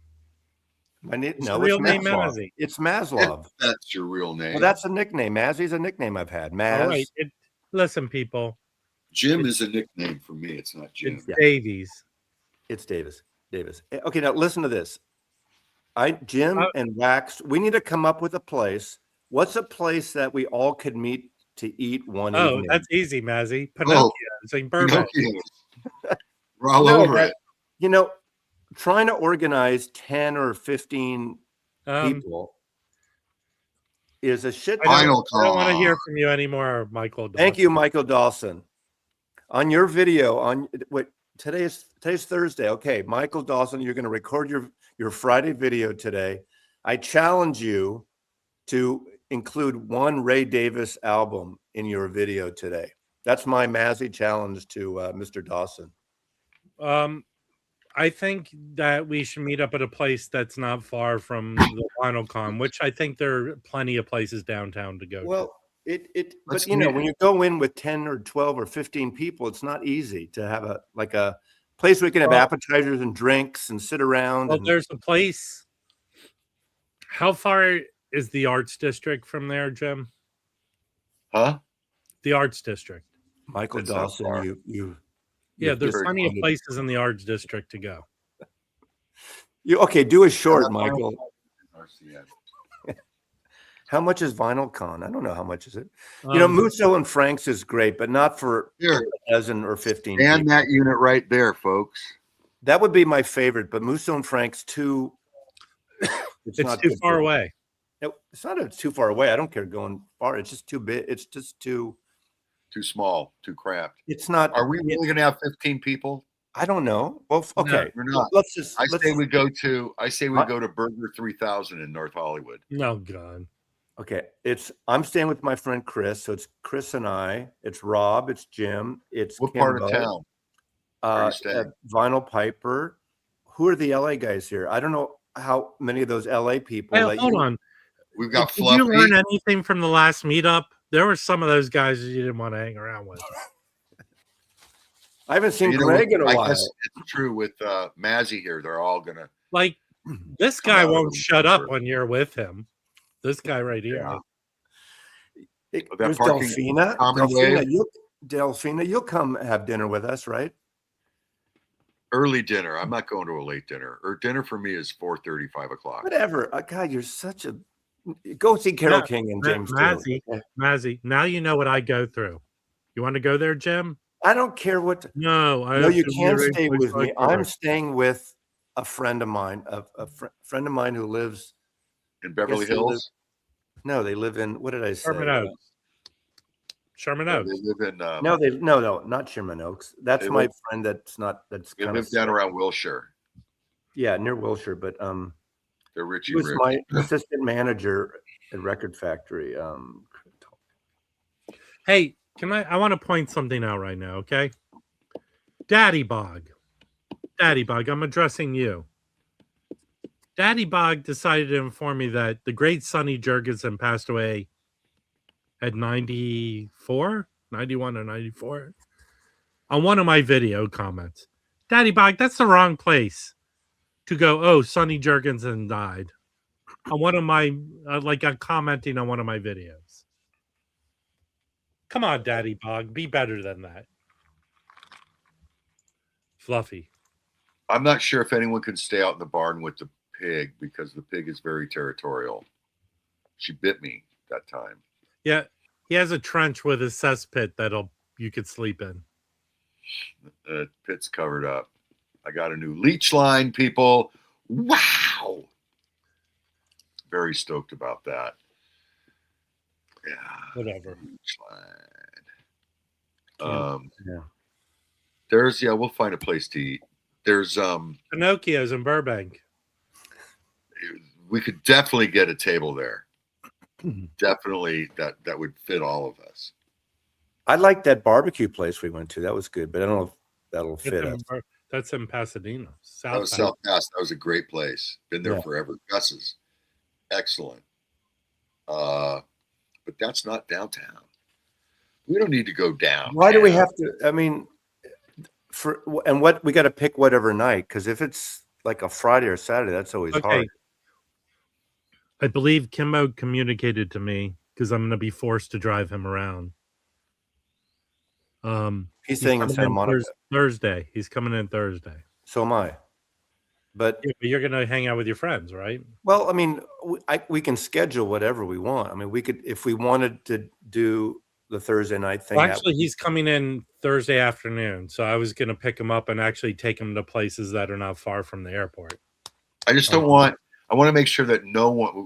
Real name Mazzy. It's Maslov. That's your real name. Well, that's a nickname. Mazzy's a nickname I've had. Maz. All right. Listen, people. Jim is a nickname for me. It's not Jim. It's Davies. It's Davis. Okay, now listen to this. Jim and Wax, we need to come up with a place. What's a place that we all could meet to eat one evening? Oh, that's easy, Mazzy. Pinocchio. It's like Burbank. We're all over it. You know, trying to organize 10 or 15 people is a shit. I don't want to hear from you anymore, Michael Dawson. Thank you, Michael Dawson. On your video, today's Thursday. Okay, Michael Dawson, you're going to record your Friday video today. I challenge you to include one Ray Davis album in your video today. That's my Mazzy challenge to Mr. Dawson. I think that we should meet up at a place that's not far from the Vinyl Con, which I think there are plenty of places downtown to go to. Well, but you know, when you go in with 10 or 12 or 15 people, it's not easy to have a place where we can have appetizers and drinks and sit around. Well, there's a place. How far is the Arts District from there, Jim? Huh? The Arts District. Michael Dawson, there's plenty of places in the Arts District to go. Do a short, Michael. How much is Vinyl Con? I don't know how much is it. Musso and Frank's is great, but not for a dozen or 15. And that unit right there, folks. That would be my favorite, but Musso and Frank's too. It's too far away. It's not too far away. I don't care going far. It's just too big. It's just too small, too cramped. It's not. Are we really going to have 15 people? I don't know. Well, okay, no, we're not. I say we go to Burger 3000 in North Hollywood. No, God. Okay, I'm staying with my friend Chris, so it's Chris and I. It's Rob. It's Jim. It's what Kimbo, part of town? Vinyl Piper. Who are the LA guys here? I don't know how many of those LA people. Hey, hold on. We've got. Did you learn anything from the last meetup? There were some of those guys that you didn't want to hang around with. I haven't seen Greg in a while. I guess it's true with Mazzy here. They're all gonna this guy won't shut up when you're with him. This guy right here. There's Delphina. Delphina, you'll come have dinner with us, right? Early dinner. I'm not going to a late dinner. Or dinner for me is 4:30, 5 o'clock. Whatever. God, you're such a. Go see Carole King and James. Mazzy. Now you know what I go through. You want to go there, Jim? I don't care what. No, you can't stay with me. I'm staying with a friend of mine, a friend of mine who lives in Beverly Hills. No, they live in. What did I say? Sherman Oaks. They live in. No, not Sherman Oaks. That's my friend. That's they live down around Wilshire. Yeah, near Wilshire, but they're Richie. He was my assistant manager at Record Factory. Hey, I want to point something out right now, okay? Daddy Bog, I'm addressing you. Daddy Bog decided to inform me that the great Sonny Jurgensen passed away at 91 or 94 on one of my video comments. Daddy Bog, that's the wrong place to go. Oh, Sonny Jurgensen died on one of my commenting on one of my videos. Come on, Daddy Bog, be better than that. Fluffy. I'm not sure if anyone can stay out in the barn with the pig because the pig is very territorial. She bit me that time. Yeah, he has a trench with a cesspit you could sleep in. The pit's covered up. I got a new leech line, people. Wow. very stoked about that. Yeah. Whatever. We'll find a place to eat. There's Pinocchio's in Burbank. We could definitely get a table there. Definitely that would fit all of us. I like that barbecue place we went to. That was good, but I don't know if that'll fit us. That's in Pasadena. That was South Pass. That was a great place. Been there forever. Gus's. Excellent. But that's not downtown. We don't need to go down. Why do we have to? I mean, we got to pick whatever night, because if it's like a Friday or Saturday, that's always hard. I believe Kimbo communicated to me, because I'm going to be forced to drive him around. He's saying in Santa Monica. Thursday. He's coming in Thursday. So am I. But you're going to hang out with your friends, right? Well, I mean, we can schedule whatever we want. I mean, we could, if we wanted to do the Thursday night thing. Well, actually, he's coming in Thursday afternoon. So I was going to pick him up and actually take him to places that are not far from the airport. I just don't want, I want to make sure that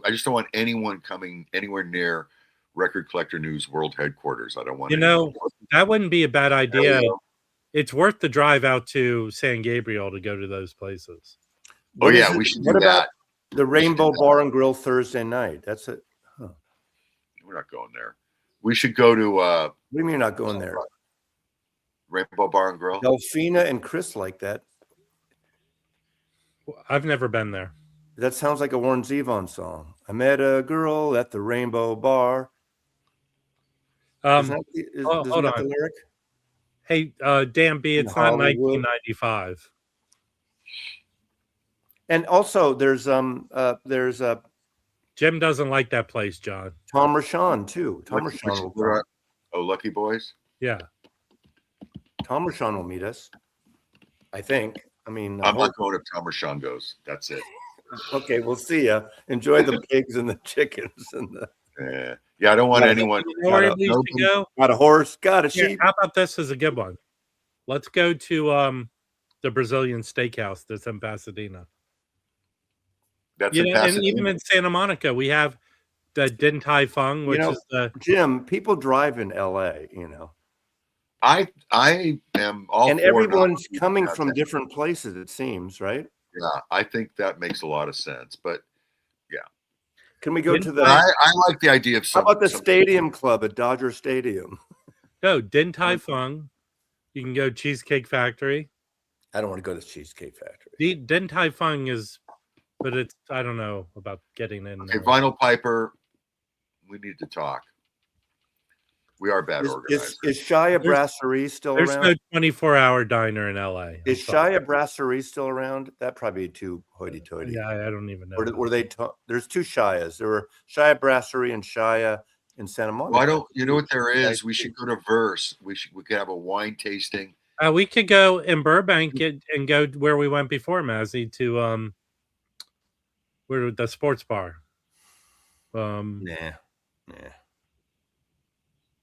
I just don't want anyone coming anywhere near Record Collector News World Headquarters. I don't want that wouldn't be a bad idea. It's worth the drive out to San Gabriel to go to those places. We should do that. About the Rainbow Bar and Grill Thursday night? That's it. Huh. We're not going there. We should go to what do you mean you're not going there? Rainbow Bar and Grill. Delphina and Chris like that. I've never been there. That sounds like a Warren Zevon song. I met a girl at the Rainbow Bar. Hold on. The lyric? Hey, Dan B, it's not 1995. And also, there's Jim doesn't like that place, John. Tom Rashawn too. Lucky Boys. Yeah, Tom Rashawn will meet us. I think. I mean, I'm not going if Tom Rashawn goes. That's it. Okay, we'll see ya. Enjoy the pigs and the chickens and the. I don't want anyone. Got a horse. Got a sheep. How about this is a good one? Let's go to the Brazilian steakhouse that's in Pasadena. That's in Pasadena. And even in Santa Monica, we have the Din Tai Fung, which is the Jim. People drive in LA, I am all. And everyone's coming from different places. It seems, right? Yeah, I think that makes a lot of sense. But yeah, can we go to the? I like the idea of. How about the Stadium Club at Dodger Stadium? No, Din Tai Fung. You can go Cheesecake Factory. I don't want to go to Cheesecake Factory. Din Tai Fung is, but it's I don't know about getting in. Okay, Vinyl Piper. We need to talk. We are bad organizers. Is Shia Brasserie still around? There's no 24-hour diner in LA. Is Shia Brasserie still around? That probably be too hoity-toity. Yeah, I don't even know. Or were they? There's two Shias. There were Shia Brasserie and Shia in Santa Monica. Why don't you know what there is? We should go to Verse. We could have a wine tasting. We could go in Burbank and go where we went before, Mazzy, to where the sports bar. Nah.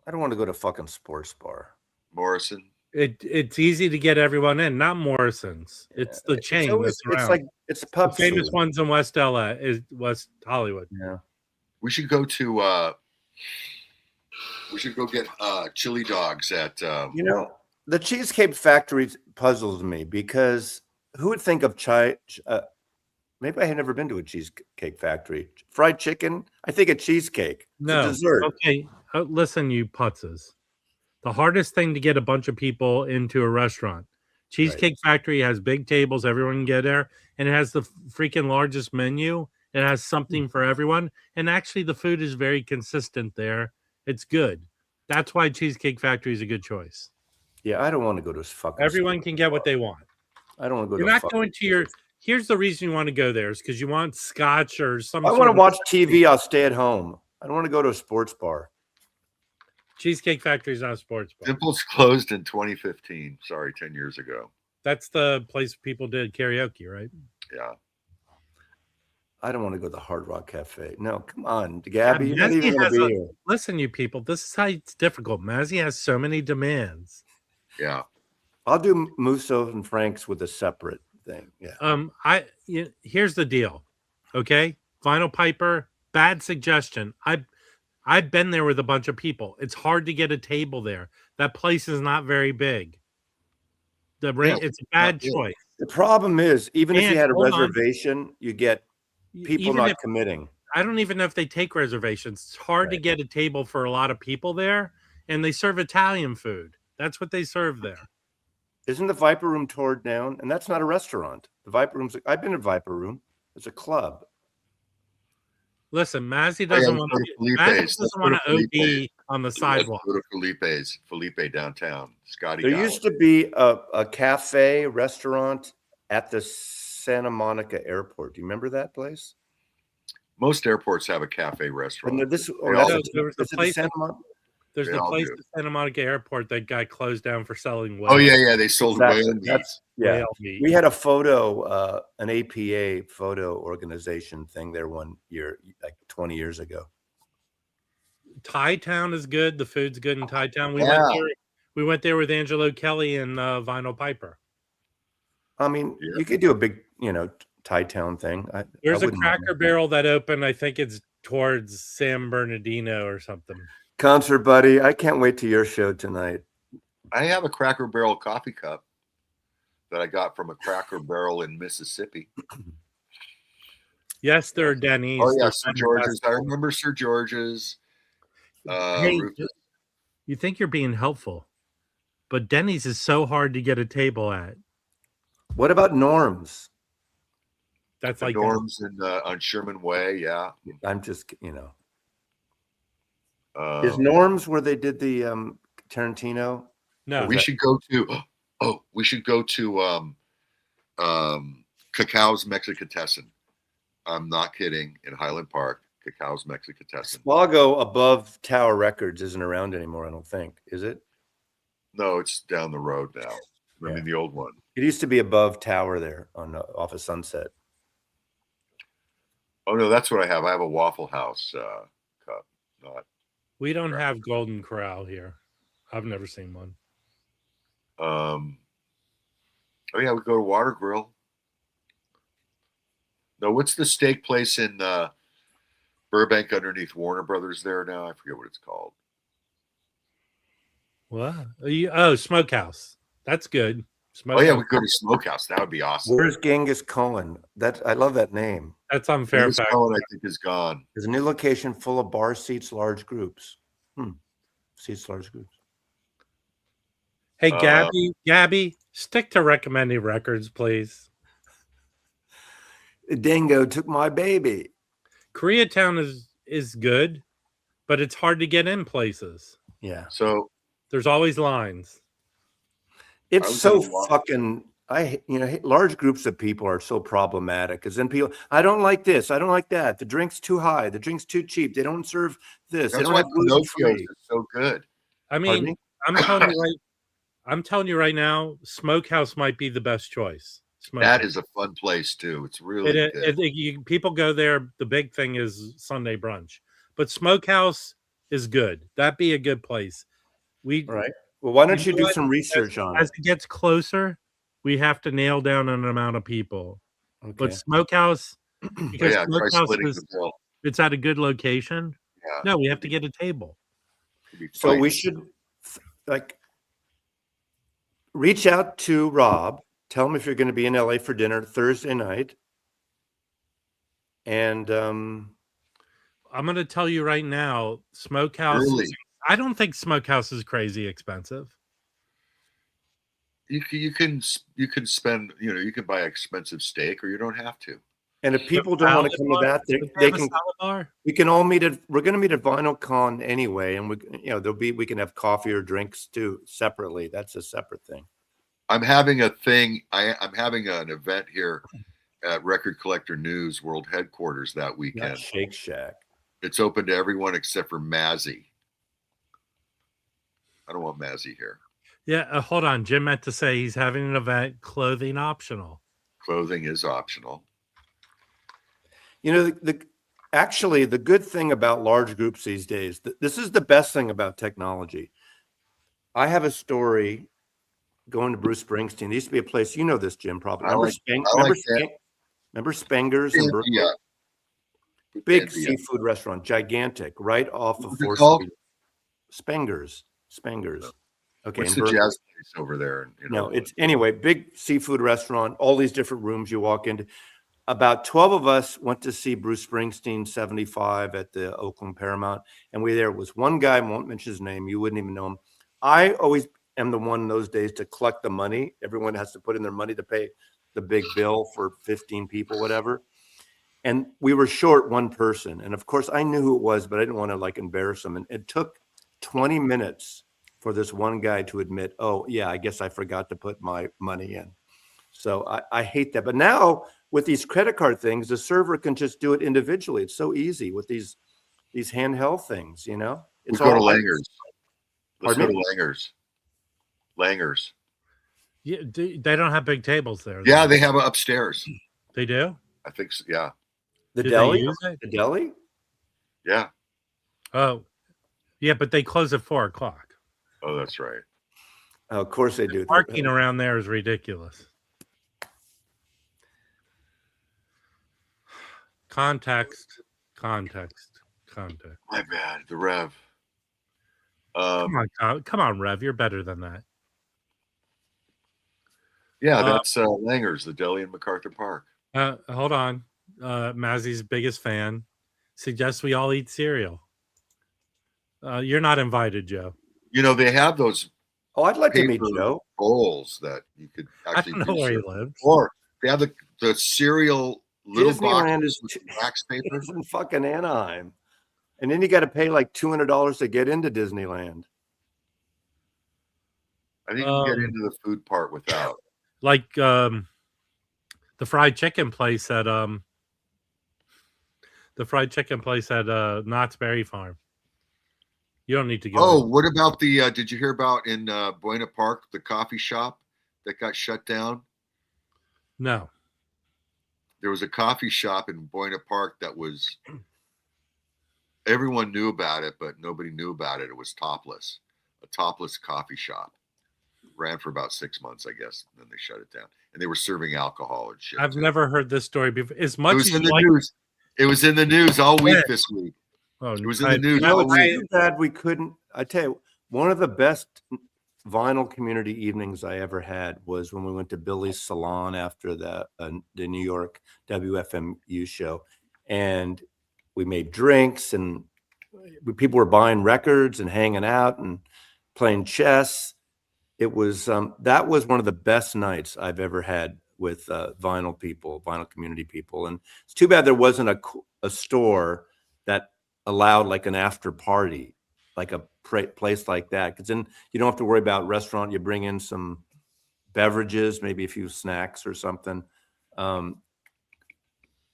I don't want to go to fucking sports bar. Morrison. It's easy to get everyone in, not Morrison's. It's the chain. It's a pub. The famous ones in West LA is West Hollywood. Yeah. We should go to we should go get chili dogs at the Cheesecake Factory puzzles me, because who would think of maybe I had never been to a Cheesecake Factory. Fried chicken? I think a cheesecake. No. It's a dessert. Okay. Listen, you putzes. The hardest thing to get a bunch of people into a restaurant. Cheesecake Factory has big tables. Everyone can get there. And it has the freaking largest menu. It has something for everyone. And actually, the food is very consistent there. It's good. That's why Cheesecake Factory is a good choice. Yeah, I don't want to go to fucking. Everyone can get what they want. I don't want to go. You're not going to your. Here's the reason you want to go there is because you want scotch or something. I want to watch TV. I'll stay at home. I don't want to go to a sports bar. Cheesecake Factory is not a sports bar. Dimples closed in 2015. Sorry, 10 years ago. That's the place people did karaoke, right? Yeah. I don't want to go to the Hard Rock Cafe. No, come on, Gabby. You're not even going to be here. Listen, you people. This is how it's difficult. Mazzy has so many demands. Yeah. I'll do Musso and Frank's with a separate thing. Yeah. Here's the deal. Okay, Vinyl Piper bad suggestion. I've been there with a bunch of people. It's hard to get a table there. That place is not very big. It's a bad choice. The problem is, even if you had a reservation, you get people not committing. I don't even know if they take reservations. It's hard to get a table for a lot of people there, and they serve Italian food. That's what they serve there. Isn't the Viper Room torn down? And that's not a restaurant. The Viper Room's. I've been to Viper Room. It's a club. Listen, Mazzy doesn't want to OD on the sidewalk. Go to Felipe downtown. Scotty. There used to be a cafe restaurant at the Santa Monica Airport. Do you remember that place? Most airports have a cafe restaurant. There's the place at Santa Monica Airport that got closed down for selling whale. Oh yeah, they sold whale meat. Yeah, we had a photo, an APA photo organization thing there one year, like 20 years ago. Thai Town is good. The food's good in Thai Town. We went there with Angelo Kelly and Vinyl Piper. I mean, you could do a big, Thai Town thing. There's a Cracker Barrel that opened. I think it's towards San Bernardino or something. Concert buddy, I can't wait to your show tonight. I have a Cracker Barrel coffee cup that I got from a Cracker Barrel in Mississippi. Yes, there are Denny's. Oh yeah, Sir George's. I remember Sir George's. Hey, you think you're being helpful, but Denny's is so hard to get a table at. What about Norm's? That's like Norm's on Sherman Way. Yeah, I'm just is Norm's where they did the Tarantino? No, we should go to. Oh, we should go to Cacao's Mexicatessen. I'm not kidding. In Highland Park, Cacao's Mexicatessen. Spago above Tower Records isn't around anymore. I don't think. Is it? No, it's down the road now. I mean, the old one. It used to be above Tower there off of Sunset. Oh no, that's what I have. I have a Waffle House cup. We don't have Golden Corral here. I've never seen one. Oh yeah, we go to Water Grill. No, what's the steak place in Burbank underneath Warner Brothers there now? I forget what it's called. What? Smokehouse. That's good. Oh yeah, we go to Smokehouse. That would be awesome. Where's Genghis Cohen? I love that name. That's on Fairfax. Genghis Cohen, I think, is gone. There's a new location full of bar seats, large groups. Seats, large groups. Hey, Gabby, stick to recommending records, please. The dingo took my baby. Koreatown is good, but it's hard to get in places. Yeah. So there's always lines. It's so fucking. Large groups of people are so problematic because then people, I don't like this, I don't like that. The drink's too high, the drink's too cheap. They don't serve this. That's they don't why have gluten-free. is so good. I mean, I'm telling you right now, Smokehouse might be the best choice. That is a fun place too. It's really good. People go there. The big thing is Sunday brunch, but Smokehouse is good. That'd be a good place. Right. Well, why don't you do some research on it? As it gets closer, we have to nail down an amount of people. Okay. But Smokehouse, because Smokehouse it's at a good location. Yeah. No, we have to get a table. So we should reach out to Rob. Tell him if you're going to be in LA for dinner Thursday night. And I'm going to tell you right now, Smokehouse. Really? I don't think Smokehouse is crazy expensive. You can spend, you can buy expensive steak, or you don't have to. And if people don't want to come to that, they can. We can all meet at. We're going to meet at VinylCon anyway, and we can have coffee or drinks too separately. That's a separate thing. I'm having a thing. I'm having an event here at Record Collector News World Headquarters that weekend. Not Shake Shack. It's open to everyone except for Mazzy. I don't want Mazzy here. Yeah, hold on. Jim meant to say he's having an event, clothing optional. Clothing is optional. Actually, the good thing about large groups these days, this is the best thing about technology. I have a story going to Bruce Springsteen. There used to be a place, this, Jim, probably. Remember Spengers in Brooklyn? Big seafood restaurant, gigantic, right off of 4th Street. Spangers. Okay. What's the jazz place over there? No, it's anyway, big seafood restaurant, all these different rooms you walk into. About 12 of us went to see Bruce Springsteen 75 at the Oakland Paramount. And there was one guy, I won't mention his name, you wouldn't even know him. I always am the one in those days to collect the money. Everyone has to put in their money to pay the big bill for 15 people, whatever. And we were short one person. And of course, I knew who it was, but I didn't want to like embarrass him. And it took 20 minutes for this one guy to admit, oh, yeah, I guess I forgot to put my money in. So I hate that. But now with these credit card things, the server can just do it individually. It's so easy with these handheld things, you know? It's all go to Langer's. Let's go to Langer's. Langer's. Yeah, they don't have big tables there. Yeah, they have it upstairs. They do? I think so, yeah. The deli? The deli? Yeah. Oh, yeah, but they close at 4 o'clock. Oh, that's right. Oh, of course they do. Parking around there is ridiculous. Context. My bad. The Rev. Come on, Rev. You're better than that. Yeah, that's Langer's, the deli in MacArthur Park. Hold on. Mazzy's biggest fan suggests we all eat cereal. You're not invited, Joe. You know, they have those. Oh, I'd like to meet Joe. Bowls that you could actually. I don't know where he lives. Or they have the cereal little boxes with wax paper. It's in fucking Anaheim, and then you got to pay like $200 to get into Disneyland. I think you can get into the food part without. Like the fried chicken place at Knott's Berry Farm. You don't need to go. Oh, what about the did you hear about in Buena Park, the coffee shop that got shut down? No. There was a coffee shop in Buena Park that was everyone knew about it, but nobody knew about it. It was topless. A topless coffee shop. Ran for about 6 months, I guess. And then they shut it down. And they were serving alcohol and shit. I've never heard this story before. As much as news. It was in the news all week this week. Oh, it was in the news. I would say that we couldn't. I tell you, one of the best vinyl community evenings I ever had was when we went to Billy's Salon after the New York WFMU show, and we made drinks, and people were buying records and hanging out and playing chess. It was that was one of the best nights I've ever had with vinyl community people, and it's too bad there wasn't a store that allowed like an after party, like a place like that, because then you don't have to worry about restaurant. You bring in some beverages, maybe a few snacks or something.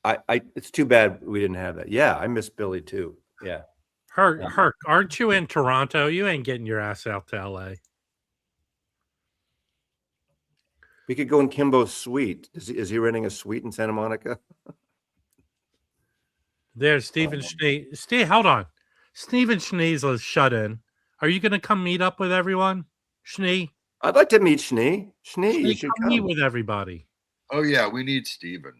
It's too bad we didn't have that. Yeah, I miss Billy too. Yeah. Herc, aren't you in Toronto? You ain't getting your ass out to LA. We could go in Kimbo's suite. Is he renting a suite in Santa Monica? There's Stephen Schnee. Steve, hold on. Stephen Schnee's shut in. Are you going to come meet up with everyone? Schnee? I'd like to meet Schnee. Schnee, you should come meet with everybody. Oh, yeah, we need Stephen.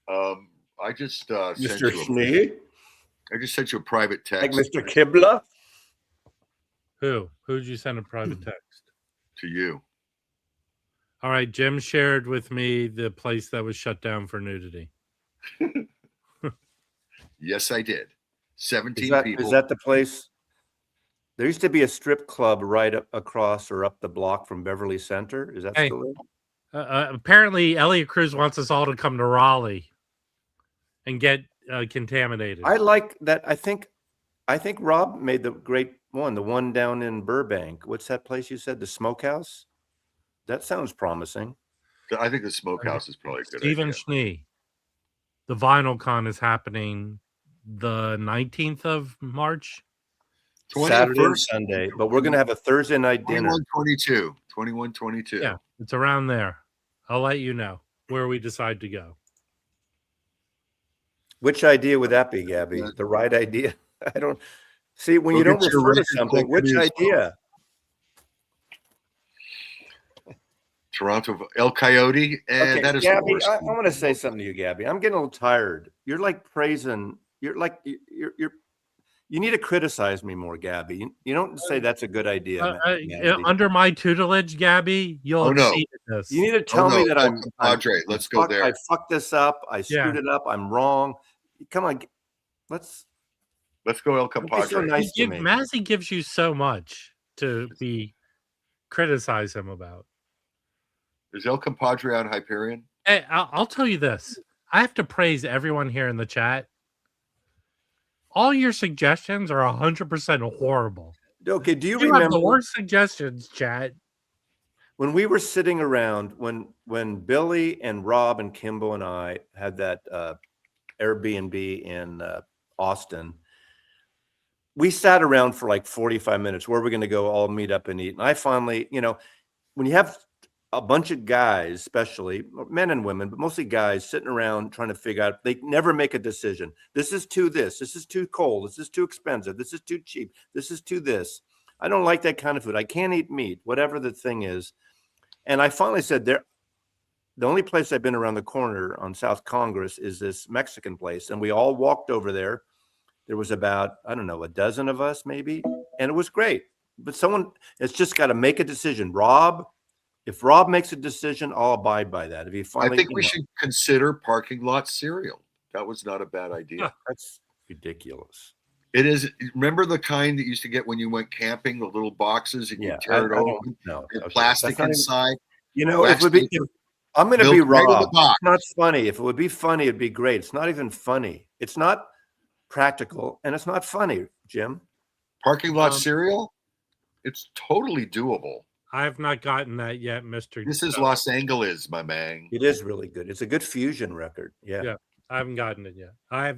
I just Mr. Schnee? I just sent you a private text. Like Mr. Kibla? Who'd you send a private text? To you. All right, Jim shared with me the place that was shut down for nudity. Yes, I did. 17 people. Is that the place? There used to be a strip club right across or up the block from Beverly Center. Is that still it? Apparently, Elliot Cruz wants us all to come to Raleigh and get contaminated. I like that. I think Rob made the great one, the one down in Burbank. What's that place you said? The Smokehouse? That sounds promising. I think the Smokehouse is probably a good Stephen idea. Schnee. The Vinyl Con is happening the 19th of March. Saturday and Sunday, but we're going to have a Thursday night dinner. 21-22. Yeah, it's around there. I'll let you know where we decide to go. Which idea would that be, Gabby? The right idea? I don't see when you don't refer to something. Which idea? Toronto El Coyote, and Okay, that is Gabby, the worst. I want to say something to you, Gabby. I'm getting a little tired. You're like praising. You're like you're. You need to criticize me more, Gabby. You don't say that's a good idea, under my tutelage, Gabby, you'll exceed this. You need to tell me that I'm compadre. Let's go there. I fucked this up. I screwed it up. I'm wrong. Come on, let's go El Compadre. So nice to me. Mazzy gives you so much to be criticize him about. Is El Compadre on Hyperion? Hey, I'll tell you this. I have to praise everyone here in the chat. All your suggestions are 100% horrible. Okay, do you remember have the worst suggestions, chat? When we were sitting around, when Billy and Rob and Kimbo and I had that Airbnb in Austin, we sat around for like 45 minutes. Where are we going to go all meet up and eat? And I finally, when you have a bunch of guys, especially men and women, but mostly guys sitting around trying to figure out, they never make a decision. This is too cold. This is too expensive. This is too cheap. This is too this. I don't like that kind of food. I can't eat meat, whatever the thing is. And I finally said, the only place I've been around the corner on South Congress is this Mexican place. And we all walked over there. There was about, I don't know, a dozen of us maybe. And it was great. But someone has just got to make a decision. If Rob makes a decision, I'll abide by that. If he finally, I think we should consider parking lot cereal. That was not a bad idea. That's ridiculous. It is. Remember the kind that you used to get when you went camping, the little boxes, and you tear it open, plastic inside. It would be. I'm going to be Rob. It's not funny. If it would be funny, it'd be great. It's not even funny. It's not practical, and it's not funny, Jim. Parking lot cereal? It's totally doable. I have not gotten that yet, Mr. This is Los Angeles, my man. It is really good. It's a good fusion record. Yeah. Yeah. I haven't gotten it yet. I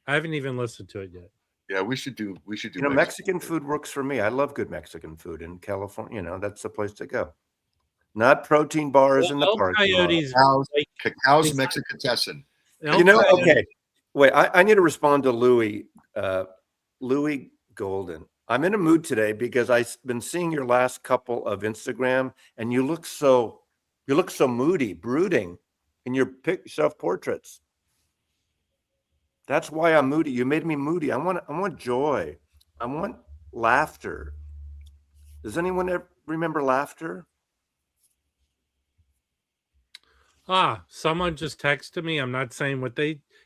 haven't even listened to it yet. Yeah, we should do Mexican food works for me. I love good Mexican food in California. That's the place to go. Not protein bars in the park. Cacao's Mexicatessen. Okay. Wait, I need to respond to Louis Golden. I'm in a mood today because I've been seeing your last couple of Instagram, and you look so moody, brooding in your self-portraits. That's why I'm moody. You made me moody. I want joy. I want laughter. Does anyone ever remember laughter? Someone just texted me. I'm not saying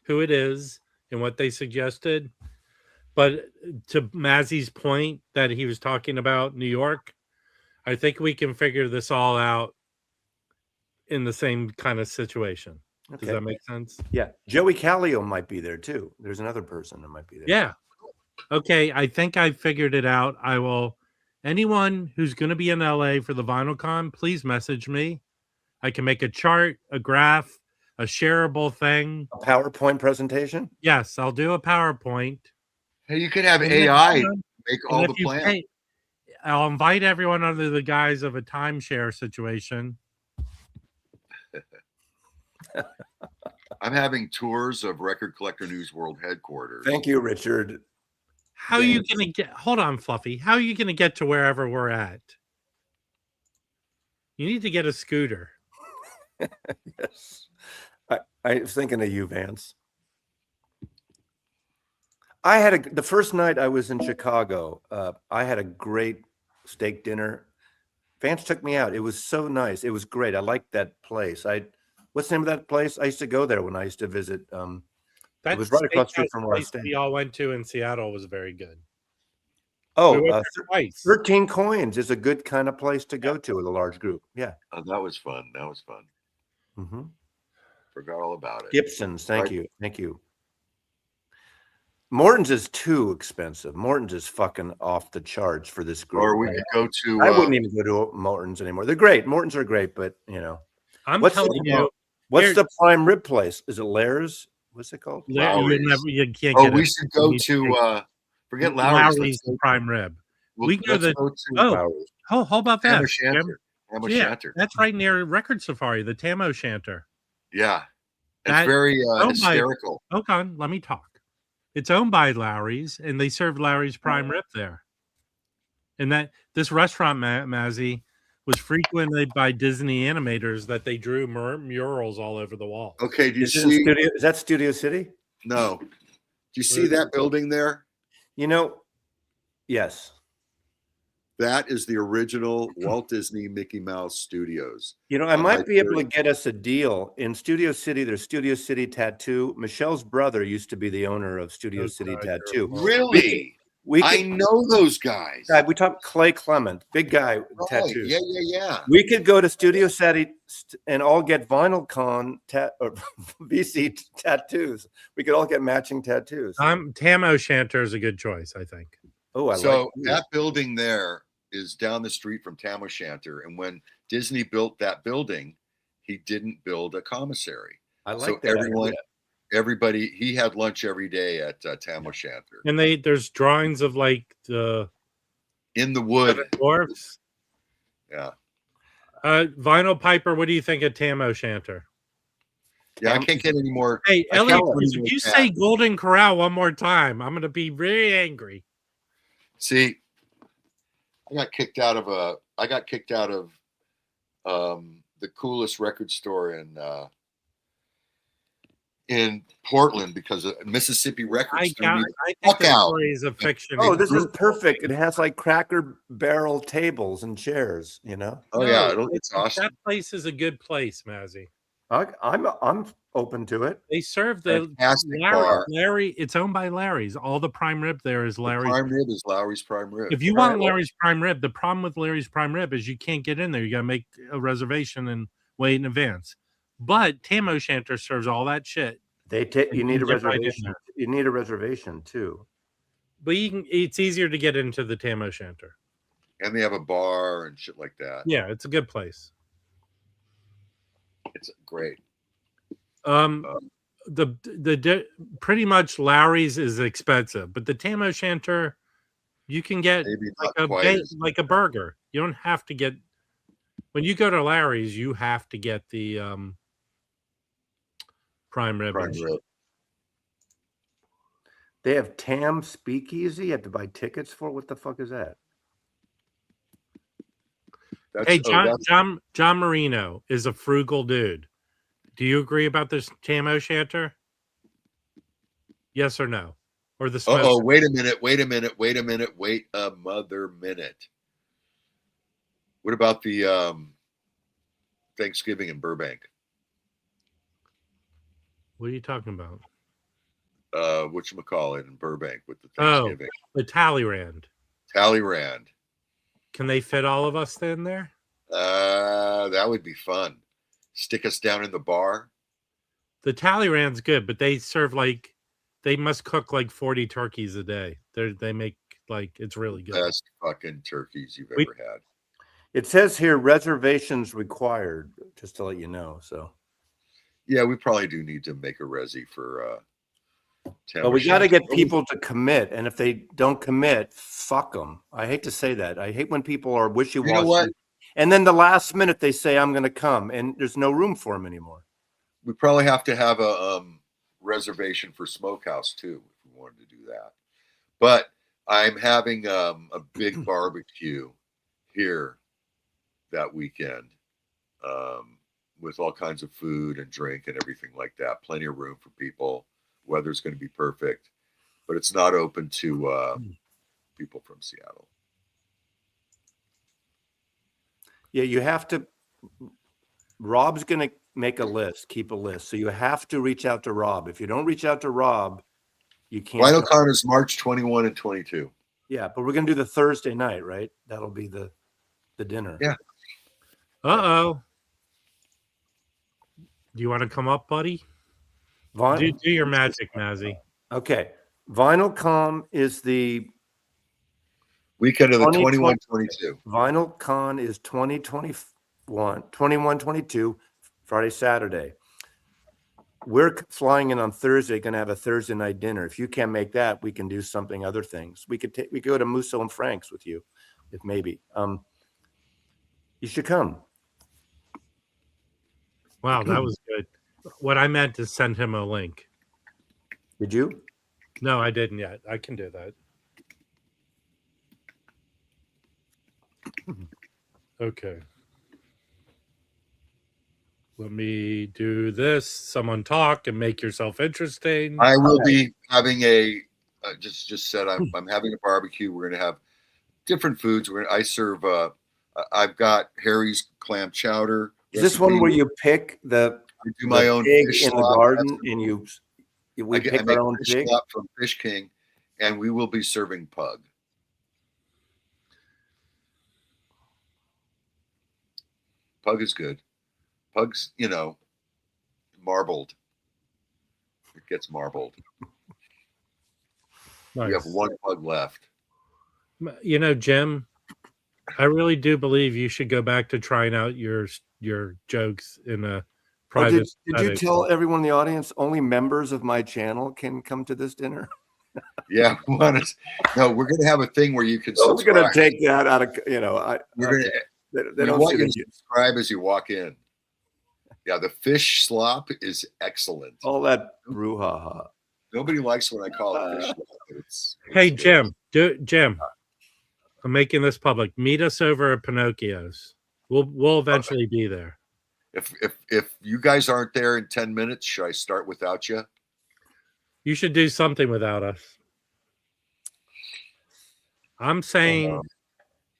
who it is and what they suggested. But to Mazzy's point that he was talking about New York, I think we can figure this all out in the same kind of situation. Okay. Does that make sense? Yeah. Joey Callio might be there too. There's another person that might be there. Yeah. Okay. I think I figured it out. Anyone who's going to be in LA for the VinylCon, please message me. I can make a chart, a graph, a shareable thing. A PowerPoint presentation? Yes, I'll do a PowerPoint. Hey, you could have AI make all the plans. I'll invite everyone under the guise of a timeshare situation. I'm having tours of Record Collector News World headquarters. Thank you, Richard. How are you going to get? Hold on, Fluffy. How are you going to get to wherever we're at? You need to get a scooter. Yes. I was thinking of you, Vance. The first night I was in Chicago, I had a great steak dinner. Vance took me out. It was so nice. It was great. I liked that place. What's the name of that place? I used to go there when I used to visit. It was right across the street from where I stayed. We all went to in Seattle was very good. Oh, 13 Coins is a good kind of place to go to with a large group. Yeah. Oh, that was fun. Mm-hmm. Forgot all about it. Gibson's. Thank you. Morton's is too expensive. Morton's is fucking off the charts for this group. Or we could go to. I wouldn't even go to Morton's anymore. They're great. Morton's are great, but I'm telling you. What's the prime rib place? Is it Laird's? What's it called? You can't get we should go to. Forget Lowry's. The prime rib. We go to. How about that? Tam O'Shanter. That's right near Record Safari, the Tam O'Shanter. Yeah, it's very hysterical. Hold on, let me talk. It's owned by Lowry's, and they serve Lowry's prime rib there. And this restaurant, Mazzy, was frequented by Disney animators that they drew murals all over the wall. Okay, do you see? Is that Studio City? No. Do you see that building there? You know, yes. That is the original Walt Disney Mickey Mouse Studios. You know, I might be able to get us a deal. In Studio City, there's Studio City Tattoo. Michelle's brother used to be the owner of Studio City Tattoo. Really? I know those guys. We talked Clay Clement, big guy, tattoo. Yeah. We could go to Studio City and all get vinyl con or VC tattoos. We could all get matching tattoos. Tam O'Shanter is a good choice, I think. Oh, so that building there is down the street from Tam O'Shanter, and when Disney built that building, he didn't build a commissary. I like so that. Everybody, he had lunch every day at Tam O'Shanter. And there's drawings of like the in the wood dwarfs. Yeah. Vinyl Piper, what do you think of Tam O'Shanter? Yeah, I can't get any more. Hey, Elliot, if you say Golden Corral one more time, I'm going to be really angry. See, I got kicked out of the coolest record store in Portland because of Mississippi Records. I think the story is a fiction. Oh, this is perfect. It has like Cracker Barrel tables and chairs, you know? Oh, yeah. It's awesome. That place is a good place, Mazzy. I'm open to it. They serve the Larry. It's owned by Larry's. All the prime rib there is Larry's. The prime rib is Larry's prime rib. If you want Larry's prime rib, the problem with Larry's prime rib is you can't get in there. You got to make a reservation and wait in advance. But Tam O'Shanter serves all that shit. You need a reservation. Right, you need a reservation too. But it's easier to get into the Tam O'Shanter. And they have a bar and shit like that. Yeah, it's a good place. It's great. The pretty much Larry's is expensive, but the Tam O'Shanter you can get like a burger. You don't have to get when you go to Larry's. You have to get the prime rib. They have Tam Speakeasy. You have to buy tickets for. What the fuck is that? Hey, John Marino is a frugal dude. Do you agree about this Tam O'Shanter? Yes or no? Or the wait a minute. Wait a mother minute. What about the Thanksgiving in Burbank? What are you talking about? Whatchamacallit in Burbank with the Thanksgiving. Oh, the Talleyrand. Talleyrand. Can they fit all of us in there? That would be fun. Stick us down in the bar. The Talleyrand's good, but they serve they must cook like 40 turkeys a day. They make it's really good. Best fucking turkeys you've ever had. It says here reservations required, just to let you know. So yeah, we probably do need to make a resi for but we got to get people to commit, and if they don't commit, fuck them. I hate to say that. I hate when people are wishy-washy. You know what? And then the last minute they say, I'm going to come, and there's no room for them anymore. We probably have to have a reservation for Smokehouse, too, if we wanted to do that. But I'm having a big barbecue here that weekend with all kinds of food and drink and everything like that. Plenty of room for people. Weather's going to be perfect, but it's not open to people from Seattle. Yeah, you have to. Rob's going to make a list, keep a list. So you have to reach out to Rob. If you don't reach out to Rob, you can't. VinylCon is March 21 and 22. Yeah, but we're going to do the Thursday night, right? That'll be the dinner. Yeah. Uh-oh. Do you want to come up, buddy? Do your magic, Mazzy. Okay. VinylCon is the weekend of the 21-22. VinylCon is 21-22, Friday, Saturday. We're flying in on Thursday, going to have a Thursday night dinner. If you can't make that, we can do something, other things. We could go to Musso and Frank's with you, if maybe. You should come. Wow, that was good. What I meant is send him a link. Did you? No, I didn't yet. I can do that. Okay. let me do this. Someone talk and make yourself interesting. I will be having a just said I'm having a barbecue. We're going to have different foods. I serve. I've got Harry's clam chowder. Is this one where you pick I do my own pig fish in the garden and we pick our own fish pig slop from Fish King, and we will be serving pug. Pug is good. Pug's, marbled. It gets marbled. Nice. We have one pug left. Jim, I really do believe you should go back to trying out your jokes in a private. Did you tell everyone in the audience only members of my channel can come to this dinner? Yeah, we're going to have a thing where you can subscribe. We're going to take that out of, they don't want you to subscribe as you walk in. Yeah, the fish slop is excellent. All that brouhaha. Nobody likes when I call it fish slop. Hey, Jim, I'm making this public. Meet us over at Pinocchio's. We'll eventually be there. If you guys aren't there in 10 minutes, should I start without you? You should do something without us. I'm saying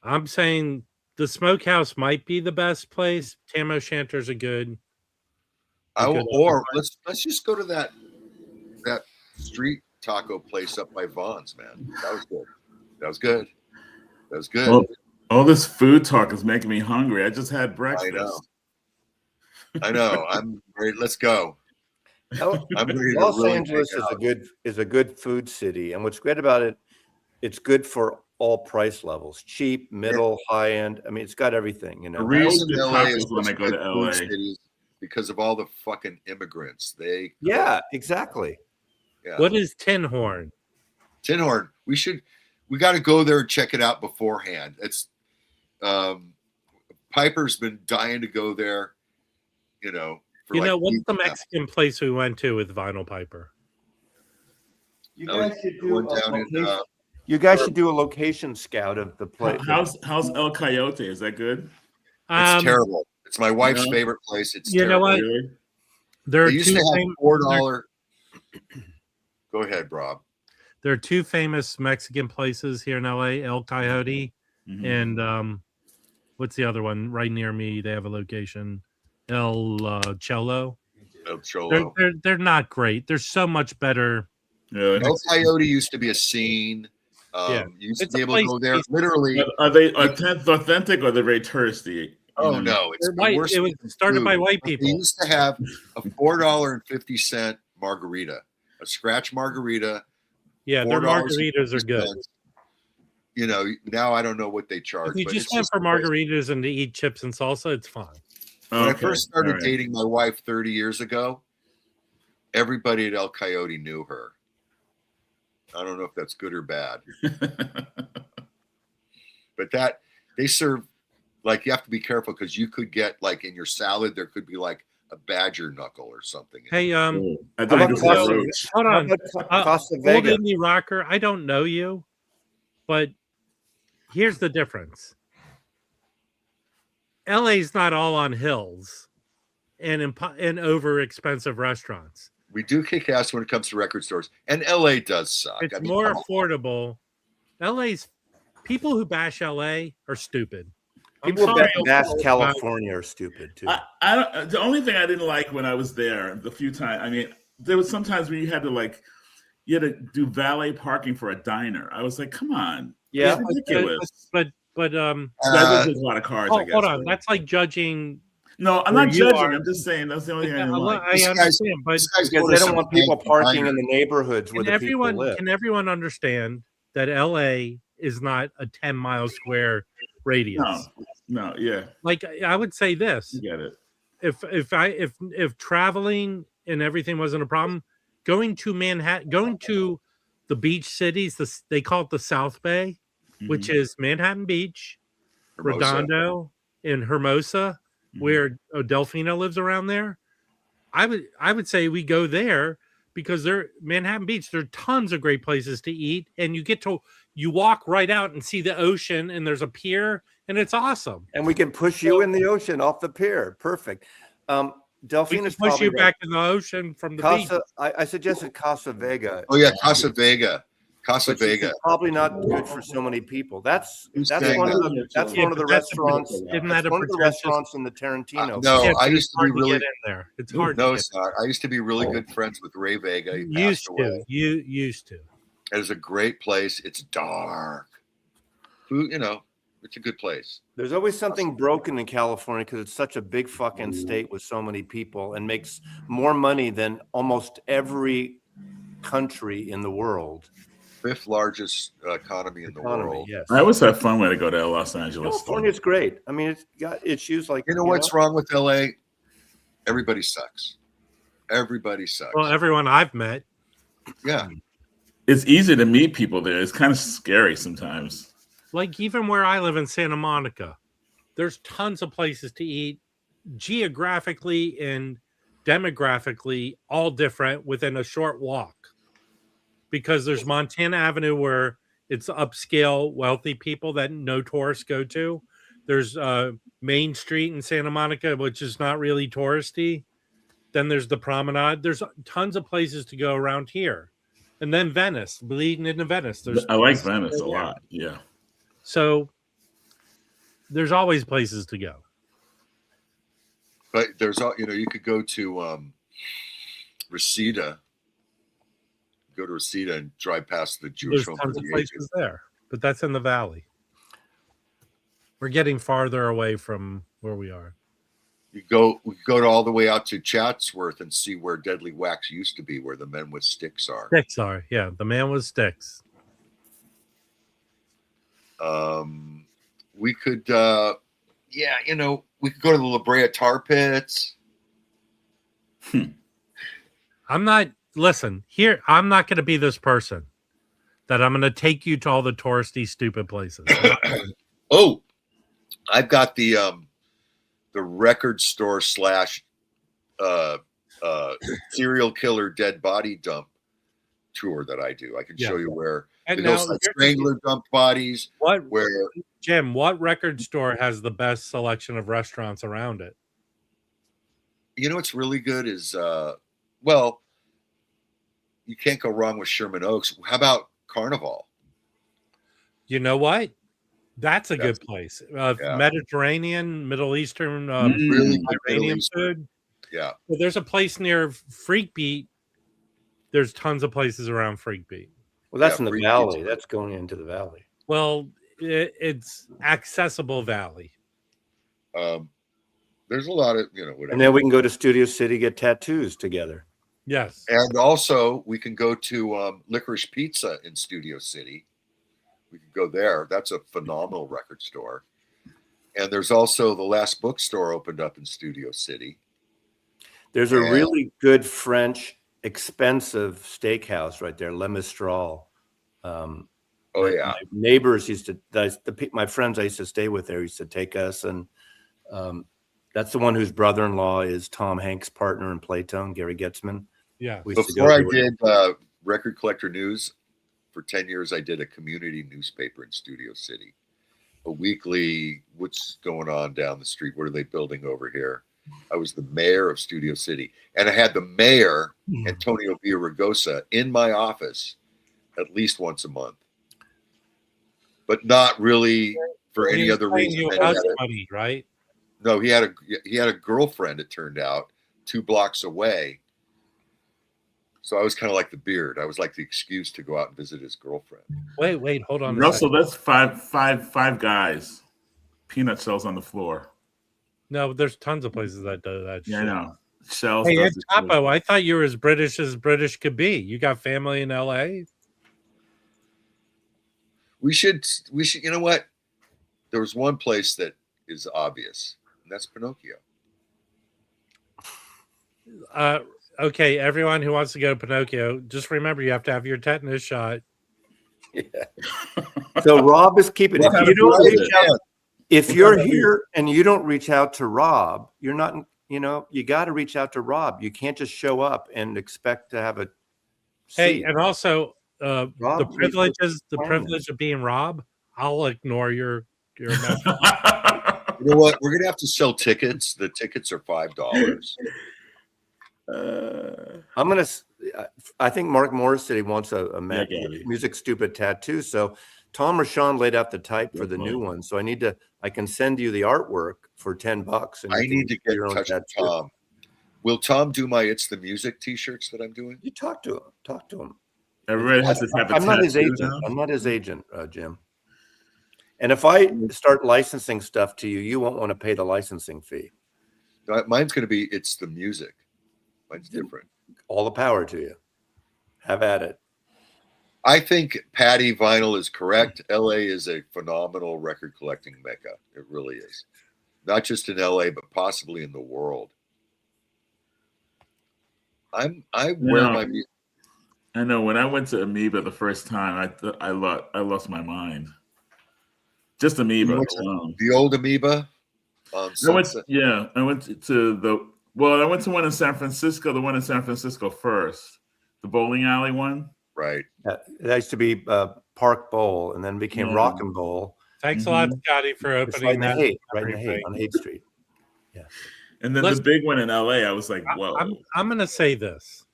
the smokehouse might be the best place. Tam O'Shanter's a good. Let's just go to that street taco place up by Vaughn's, man. That was good. Well, all this food talk is making me hungry. I just had breakfast. I know. I'm ready. Let's go. Los Angeles is a good food city, and what's great about it, it's good for all price levels: cheap, middle, high end. I mean, it's got everything. The reason LA is when I go to LA because of all the fucking immigrants. Exactly. Yeah. What is Tin Horn? Tin Horn. We got to go there and check it out beforehand. It's Piper's been dying to go there. What's the Mexican place we went to with Vinyl Piper? You guys should do a location scout of the place. How's El Coyote? Is that good? It's terrible. It's my wife's favorite place. It's terrible. You know what? There are used to have $4. Go ahead, Rob. There are two famous Mexican places here in LA: El Coyote and what's the other one? Right near me, they have a location. El Cholo. El Cholo. They're not great. They're so much better. El Coyote used to be a scene. You used to be able to go there. Literally, are they authentic or are they very touristy? Oh no, it's white. It was started by white people. They used to have a $4.50 margarita, a scratch margarita. Yeah, their margaritas are good. Now I don't know what they charge. If you just went for margaritas and to eat chips and salsa, it's fine. When I first started dating my wife 30 years ago, everybody at El Coyote knew her. I don't know if that's good or bad. But they serve, you have to be careful because you could get, in your salad, there could be, a badger knuckle or something. Hey, hold on. Old indie rocker, I don't know you, but here's the difference. LA's not all on hills and over expensive restaurants. We do kick ass when it comes to record stores, and LA does suck. It's more affordable. LA's people who bash LA are stupid. People who bash California are stupid too. The only thing I didn't like when I was there, the few times, there was sometimes when you had to do valet parking for a diner. I was like, come on, yeah, it's ridiculous. But there's a lot of cars. I guess. Hold on, that's like judging. No, I'm not judging. I'm just saying that's the only thing I didn't like. I understand, but because they don't want people parking in the neighborhoods where people live. Can everyone understand that LA is not a 10-mile square radius? No, yeah. I would say this. You get it. If traveling and everything wasn't a problem, going to Manhattan, going to the beach cities, they call it the South Bay, which is Manhattan Beach, Redondo, and Hermosa, where Delfino lives around there. I would say we go there because Manhattan Beach, there are tons of great places to eat, and you walk right out and see the ocean, and there's a pier, and it's awesome. And we can push you in the ocean off the pier. Perfect. Delphine is push probably you back in the ocean from the beach. I suggested Casa Vega. Oh yeah, Casa Vega. Casa Vega. Probably not good for so many people. That's one of the restaurants. Isn't that one of the restaurants in the Tarantino? No, yeah, I used to be really in there. It's hard. No, it's not. I used to be really good friends with Ray Vega. He passed away. You used to. It was a great place. It's dark. You know, it's a good place. There's always something broken in California because it's such a big fucking state with so many people and makes more money than almost every country in the world. 5th largest economy in the world. Yes. I always have fun when I go to Los Angeles. California's great. I mean, it's got issues like what's wrong with LA? Everybody sucks. Everybody sucks. Well, everyone I've met. Yeah. It's easy to meet people there. It's kind of scary sometimes. Like even where I live in Santa Monica, there's tons of places to eat, geographically and demographically all different within a short walk. Because there's Montana Avenue where it's upscale, wealthy people that no tourists go to. There's Main Street in Santa Monica, which is not really touristy. Then there's the Promenade. There's tons of places to go around here. And then Venice, bleeding into Venice. I like Venice a lot. Yeah. So there's always places to go. But there's, you could go to Reseda. Go to Reseda and drive past the Jewish home. There's tons of places there, but that's in the valley. We're getting farther away from where we are. We go to all the way out to Chatsworth and see where Deadly Wax used to be, where the men with sticks are. Sticks are, yeah. The man with sticks. We could, we could go to the La Brea Tar Pits. I'm not going to be this person that I'm going to take you to all the touristy, stupid places. Oh, I've got the record store / serial killer dead body dump tour that I do. I can show you where the Hillside Strangler dumped bodies. Jim, what record store has the best selection of restaurants around it? You know what's really good is you can't go wrong with Sherman Oaks. How about Carnival? You know what? That's a good place. Mediterranean, Middle Eastern, really Iranian food. Yeah. Well, there's a place near Freak Beat. There's tons of places around Freak Beat. Well, that's in the valley. That's going into the valley. Well, it's accessible valley. There's a lot of, whatever. And then we can go to Studio City, get tattoos together. Yes. And also we can go to Licorice Pizza in Studio City. We could go there. That's a phenomenal record store. And there's also the Last Bookstore opened up in Studio City. There's a really good French, expensive steakhouse right there, Le Mistral. My neighbors used to, my friends I used to stay with there used to take us. And that's the one whose brother-in-law is Tom Hanks' partner in Playtone, Gary Getzman. Yeah. Before I did Record Collector News, for 10 years, I did a community newspaper in Studio City. A weekly, what's going on down the street? What are they building over here? I was the mayor of Studio City. And I had the mayor, Antonio Villaraigosa, in my office at least once a month. But not really for any other reason. Money, right? No, he had a girlfriend, it turned out, 2 blocks away. So I was kind of like the Beard. I was like the excuse to go out and visit his girlfriend. Wait, hold on. Russell, that's five guys. Peanut shells on the floor. No, there's tons of places that do that. Yeah, I know. Shells. Hey, Ed Topo, I thought you were as British could be. You got family in LA? We should, you know what? There was one place that is obvious, and that's Pinocchio. Okay, everyone who wants to go to Pinocchio, just remember you have to have your tetanus shot. Yeah. So Rob is keeping it. If you're here and you don't reach out to Rob, you're not, you got to reach out to Rob. You can't just show up and expect to have a seat. Hey, and also the privilege of being Rob, I'll ignore your message. You know what? We're gonna have to sell tickets. The tickets are $5. I think Mark Morris said he wants a music stupid tattoo. So Tom Rashawn laid out the type for the new one. So I can send you the artwork for $10. And I need to get in touch with Tom. Will Tom do my "It's the Music" t-shirts that I'm doing? You talk to him. Everybody has to type a tattoo. I'm not his agent. Now. I'm not his agent, Jim. And if I start licensing stuff to you, you won't want to pay the licensing fee. Mine's going to be "It's the Music." Mine's different. All the power to you. Have at it. I think Patty Vinyl is correct. LA is a phenomenal record collecting mecca. It really is. Not just in LA, but possibly in the world. I know when I went to Amoeba the first time, I lost my mind. Just Amoeba alone. The old Amoeba on Sunset. I went to one in San Francisco. The one in San Francisco first, the bowling alley one. Right. It used to be Park Bowl, and then became Rock and Bowl. Thanks a lot, Scotty, for opening that. Right in the Haight, on Haight Street. Yeah. And then the big one in LA, I was like, whoa. I'm going to say this.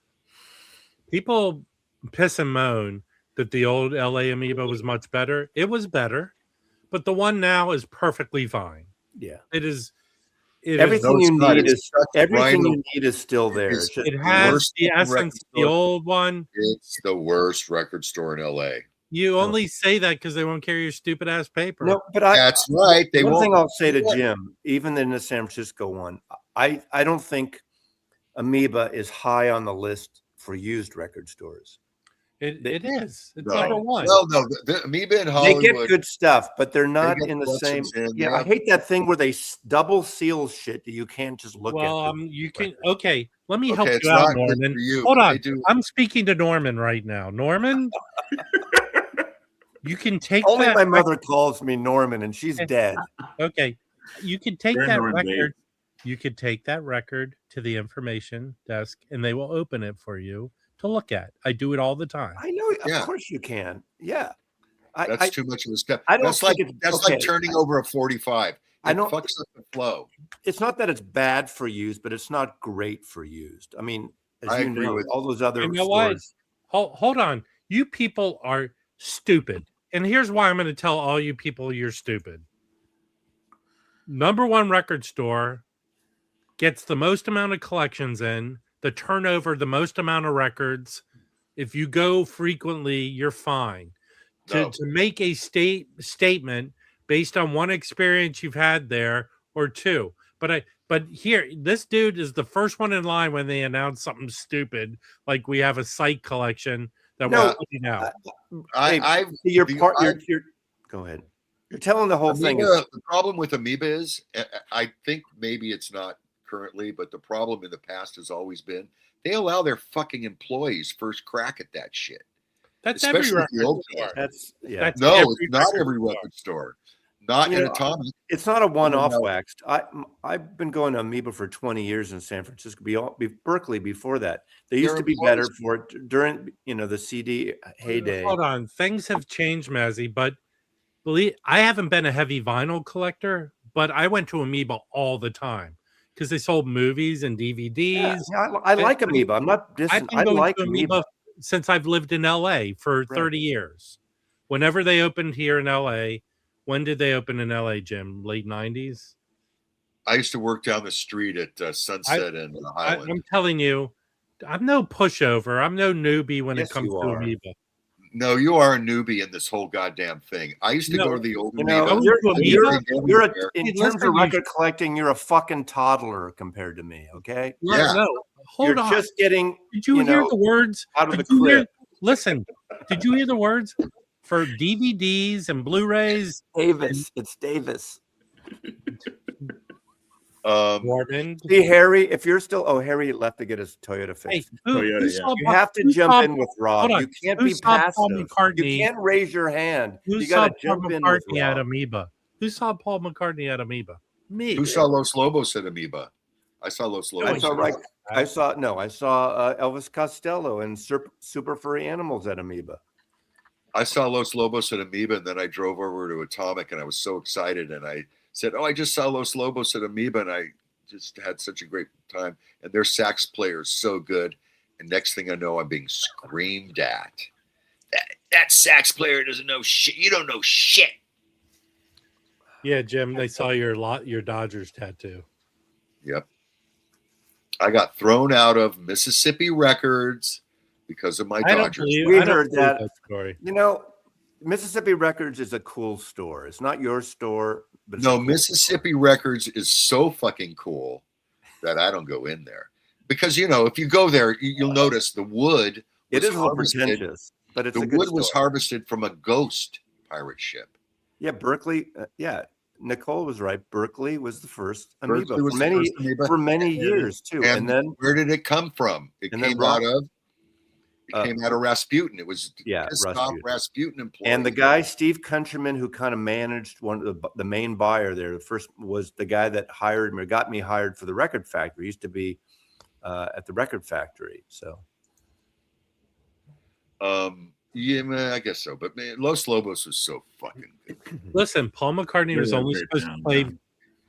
People piss and moan that the old LA Amoeba was much better. It was better, but the one now is perfectly fine. Yeah. It is. Everything you need is still there. It has the essence of the old one. It's the worst record store in LA. You only say that because they won't carry your stupid ass paper. No, but that's right. One thing I'll say to Jim, even in the San Francisco one, I don't think Amoeba is high on the list for used record stores. It is. It's number one. Well, no, the Amoeba in Hollywood. They get good stuff, but they're not in the same. I hate that thing where they double seal shit that you can't just look at. Well, you can. Okay, let me help you out, Norman. Hold on. I'm speaking to Norman right now. Norman, you can take. Only my mother calls me Norman, and she's dead. Okay, you can take that record. You could take that record to the information desk, and they will open it for you to look at. I do it all the time. I know. Of course you can. Yeah. That's too much of a step. That's like turning over a 45. It fucks up the flow. It's not that it's bad for used, but it's not great for used. I mean, as you know, all those other stores. Hold on. You people are stupid. And here's why I'm going to tell all you people you're stupid. Number one record store gets the most amount of collections in, the turnover, the most amount of records. If you go frequently, you're fine. To make a statement based on one experience you've had there or two. But here, this dude is the first one in line when they announce something stupid, like we have a site collection that we're putting out. Go ahead. You're telling the whole thing. The problem with Amoeba is, I think maybe it's not currently, but the problem in the past has always been they allow their fucking employees first crack at that shit. That's every record store. It's not every record store. Not in Atomic. It's not a one-off waxed. I've been going to Amoeba for 20 years in San Francisco. Berkeley before that. They used to be better for it during the CD heyday. Hold on, things have changed, Mazzy. But I haven't been a heavy vinyl collector, but I went to Amoeba all the time because they sold movies and DVDs. Yeah, I like Amoeba. I'm not distant. I like Amoeba since I've lived in LA for 30 years. Whenever they opened here in LA, when did they open in LA, Jim? Late 90s? I used to work down the street at Sunset and Highland. I'm telling you, I'm no pushover. I'm no newbie when it comes to Amoeba. No, you are a newbie in this whole goddamn thing. I used to go to the old Amoeba. In terms of record collecting, you're a fucking toddler compared to me, okay? Yeah. No, hold on. You're just getting. Did you hear the words? Out of the crib. Listen, did you hear the words? For DVDs and Blu-rays? It's Davis. Norman. See, Harry, if you're still... Harry left to get his Toyota fixed. Hey, you have to jump in with Rob. You can't be passive. You can't raise your hand. You got to jump in with Rob. At Amoeba? Who saw Paul McCartney at Amoeba? Me. Who saw Los Lobos at Amoeba? I saw Los Lobos. I saw Elvis Costello and Super Furry Animals at Amoeba. I saw Los Lobos at Amoeba, and then I drove over to Atomic, and I was so excited, and I said, "Oh, I just saw Los Lobos at Amoeba, and I just had such a great time. And their sax player is so good." And next thing I know, I'm being screamed at. That sax player doesn't know shit. You don't know shit. Yeah, Jim, they saw your Dodgers tattoo. Yep. I got thrown out of Mississippi Records because of my Dodgers. We heard that story. You know, Mississippi Records is a cool store. It's not your store, but no, Mississippi Records is so fucking cool that I don't go in there because if you go there, you'll notice the wood. It is a little pretentious, but it's the wood was harvested from a ghost pirate ship. Yeah, Berkeley. Yeah, Nicole was right. Berkeley was the first Amoeba for many years too. And then where did it come from? It came out of Rasputin. It was Rasputin employee. And the guy Steve Countryman, who kind of managed one of the main buyer there, the first was the guy that hired me, got me hired for the record factory. He used to be at the record factory. So, yeah, man, I guess so. But man, Los Lobos was so fucking good. Listen, Paul McCartney was only supposed to play.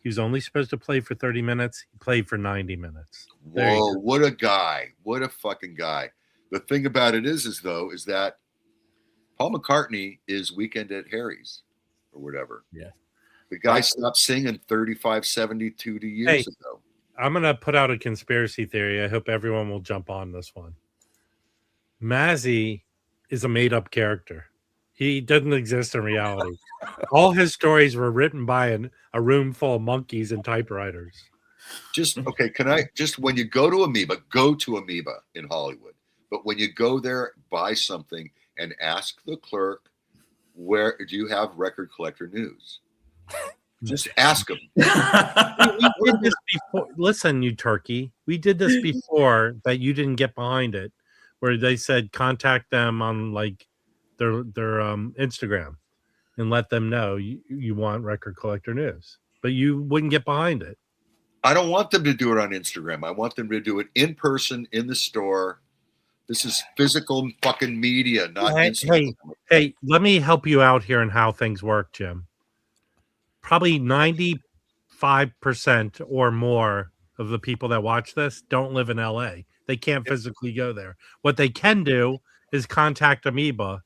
He was only supposed to play for 30 minutes. He played for 90 minutes. Whoa, what a guy. What a fucking guy. The thing about it is that Paul McCartney is Weekend at Harry's or whatever. Yeah. The guy stopped singing 3572 years ago. I'm going to put out a conspiracy theory. I hope everyone will jump on this one. Mazzy is a made-up character. He doesn't exist in reality. All his stories were written by a room full of monkeys and typewriters. When you go to Amoeba in Hollywood. But when you go there, buy something and ask the clerk, where do you have record collector news? Just ask them. We did this before. Listen, you turkey. We did this before that you didn't get behind it, where they said contact them on like their Instagram and let them know you want record collector news, but you wouldn't get behind it. I don't want them to do it on Instagram. I want them to do it in person in the store. This is physical fucking media, not Instagram. Hey, let me help you out here on how things work, Jim. Probably 95% or more of the people that watch this don't live in LA. They can't physically go there. What they can do is contact Amoeba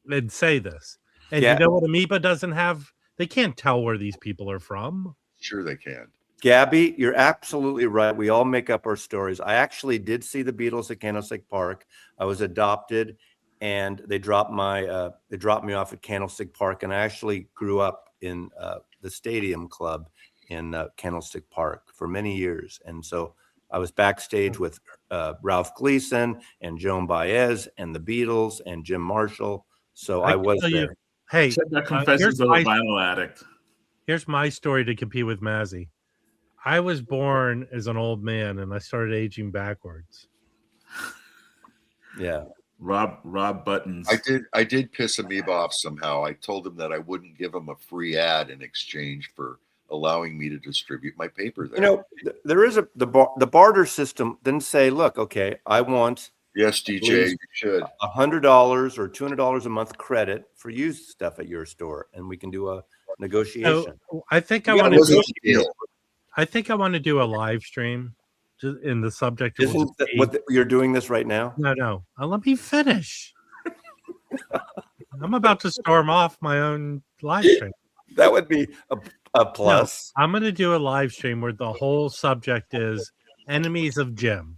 and say this. And you know what Amoeba doesn't have? They can't tell where these people are from. Sure they can. Gabby, you're absolutely right. We all make up our stories. I actually did see the Beatles at Candlestick Park. I was adopted, and they dropped me off at Candlestick Park, and I actually grew up in the Stadium Club in Candlestick Park for many years. And so I was backstage with Ralph Gleason and Joan Baez and the Beatles and Jim Marshall. So I was there. Hey, Confessions of a Vinyl Addict. Here's my story to compete with Mazzy. I was born as an old man, and I started aging backwards. Yeah. Rob Buttons. I did piss Amoeba off somehow. I told him that I wouldn't give him a free ad in exchange for allowing me to distribute my paper there. There is the barter system. Then say, look, okay, I want DJ, you should $100 or $200 a month credit for used stuff at your store, and we can do a negotiation. So I think I want to do a live stream in the subject. Isn't that what you're doing this right now? No. Let me finish. I'm about to storm off my own live stream. That would be a plus. No, I'm going to do a live stream where the whole subject is enemies of Jim.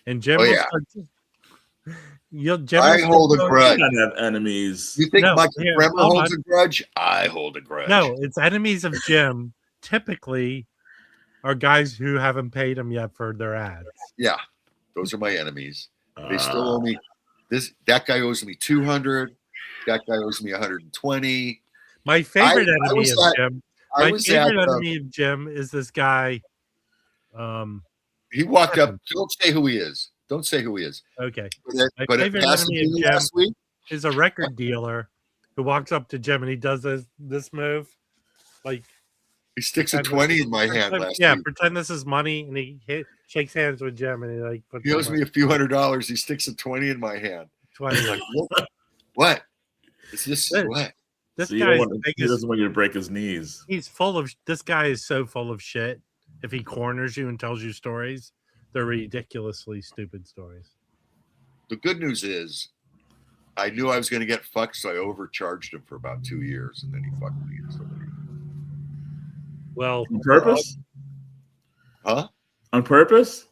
And Jim I hold a grudge. I have enemies. You think Michael Bremer holds a grudge? I hold a grudge. No, it's enemies of Jim. Typically are guys who haven't paid him yet for their ads. Yeah, those are my enemies. They still owe me. That guy owes me 200. That guy owes me 120. My favorite enemy of Jim is this guy. He walked up. Don't say who he is. Don't say who he is. Okay. But favorite enemy of Jim last week is a record dealer who walks up to Jim and he does this move, like. He sticks a 20 in my hand last week. Pretend this is money, and he shakes hands with Jim, and he owes me a few $100. He sticks a 20 in my hand. 20. Like, what? Is this what? This So guy's he doesn't want you to break his knees. He's full of. This guy is so full of shit. If he corners you and tells you stories, they're ridiculously stupid stories. The good news is, I knew I was going to get fucked, so I overcharged him for about 2 years, and then he fucked me. Well, on purpose? Huh? On purpose?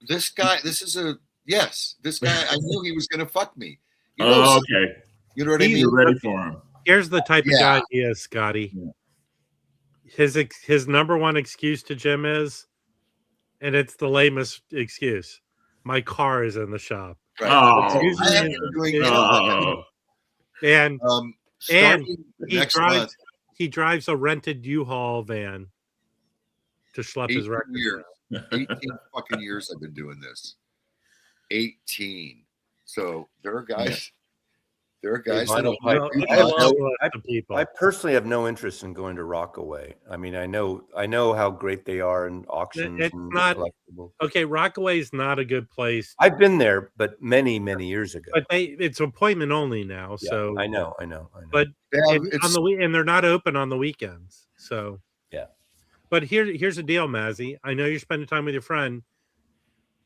This guy, this guy, I knew he was going to fuck me. Okay. You know what I mean? You're ready for him. Here's the type of guy he is, Scotty. Yeah. His number one excuse to Jim is, and it's the lamest excuse, my car is in the shop. Right. Oh, I have been doing and he drives a rented U-Haul van to schlep his record. 18 fucking years I've been doing this. 18. So there are guys. There are guys that I personally have no interest in going to Rockaway. I mean, I know how great they are in auctions. It's not okay. Rockaway is not a good place. I've been there, but many years ago. But it's appointment only now. Yeah, so I know. But and they're not open on the weekends. So yeah. But here's the deal, Mazzy. I know you're spending time with your friend,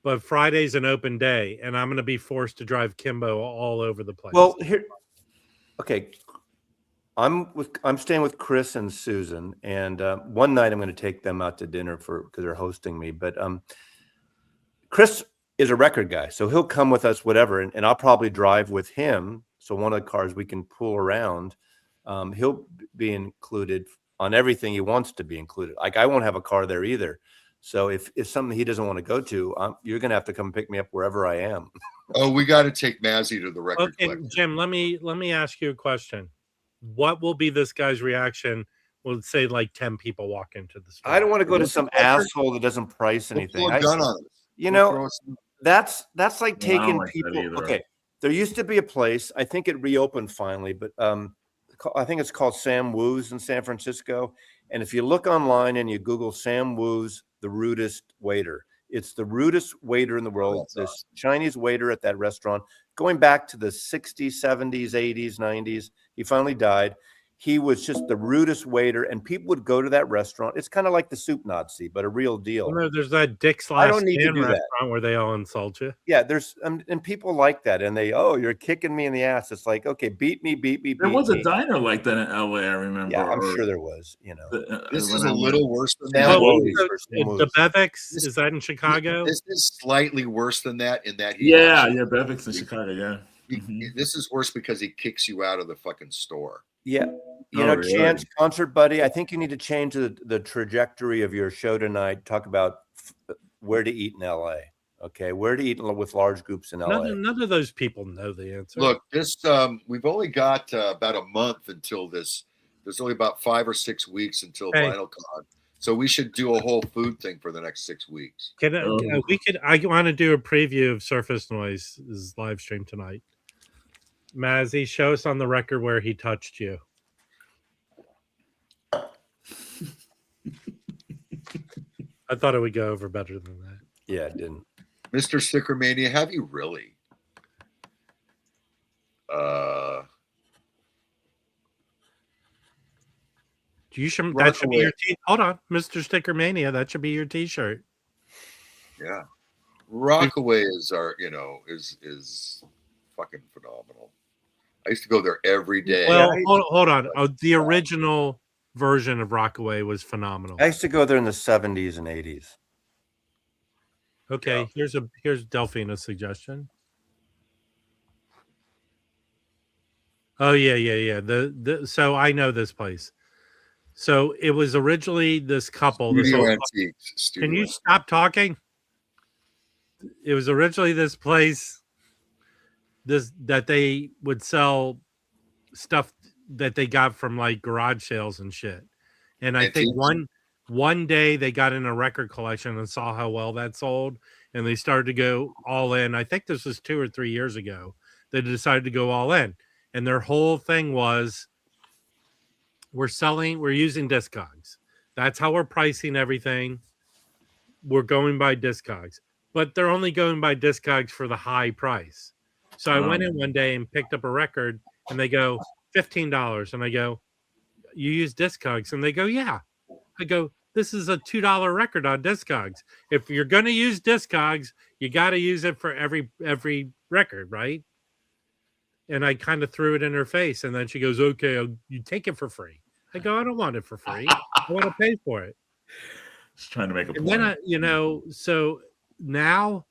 but Friday's an open day, and I'm going to be forced to drive Kimbo all over the place. Well, okay. I'm staying with Chris and Susan, and one night I'm going to take them out to dinner because they're hosting me. But Chris is a record guy, so he'll come with us, whatever, and I'll probably drive with him. So one of the cars we can pull around, he'll be included on everything he wants to be included. Like I won't have a car there either. So if it's something he doesn't want to go to, you're going to have to come pick me up wherever I am. Oh, we got to take Mazzy to the record collection. Jim, let me ask you a question. What will be this guy's reaction? We'll say like 10 people walk into the store. I don't want to go to some asshole that doesn't price anything. That's like taking people. Okay, there used to be a place. I think it reopened finally, but I think it's called Sam Woo's in San Francisco. And if you look online and you Google Sam Woo's, the rudest waiter, it's the rudest waiter in the world. This awesome. Chinese waiter at that restaurant, going back to the 60s, 70s, 80s, 90s. He finally died. He was just the rudest waiter, and people would go to that restaurant. It's kind of like the Soup Nazi, but a real deal. You know, there's that Dick's Last Stand restaurant where they all insult you. Yeah, there's and people like that, and you're kicking me in the ass. It's like, okay, beat me. There was a diner like that in LA, I remember. Yeah, I'm sure there was. You know, this is a little worse than that. The Bevix, is that in Chicago? This is slightly worse than that. In that, Bevix in Chicago. Yeah, this is worse because he kicks you out of the fucking store. Yeah. Really? Chance, Concert Buddy, I think you need to change the trajectory of your show tonight. Talk about where to eat in LA. Okay. Where to eat with large groups in LA. None of those people know the answer. Look, we've only got about a month until this. There's only about 5 or 6 weeks until Final Con. So we should do a whole food thing for the next 6 weeks. I want to do a preview of Surface Noise's live stream tonight. Mazzy, show us on the record where he touched you. I thought it would go over better than that. Yeah, it didn't. Mr. Sticker Mania, have you really? That should be your hold on, Mr. Sticker Mania. That should be your T-shirt. Yeah, Rockaway is is fucking phenomenal. I used to go there every day. Well, hold on. The original version of Rockaway was phenomenal. I used to go there in the 70s and 80s. Okay, yeah. Here's Delphina's suggestion. Oh yeah. So I know this place. So it was originally this couple. Can you stop talking? It was originally this place. That they would sell stuff that they got from like garage sales and shit. And I think one day they got in a record collection and saw how well that sold, and they started to go all in. I think this was 2 or 3 years ago. They decided to go all in, and their whole thing was, we're using Discogs. That's how we're pricing everything. We're going by Discogs, but they're only going by Discogs for the high price. So I went in one day and picked up a record, and they go, $15. And I go, you use Discogs? And they go, yeah. I go, this is a $2 record on Discogs. If you're going to use Discogs, you got to use it for every record, right? And I kind of threw it in her face. And then she goes, okay, you take it for free. I go, I don't want it for free. I want to pay for it. Just trying to make a point. And then, so now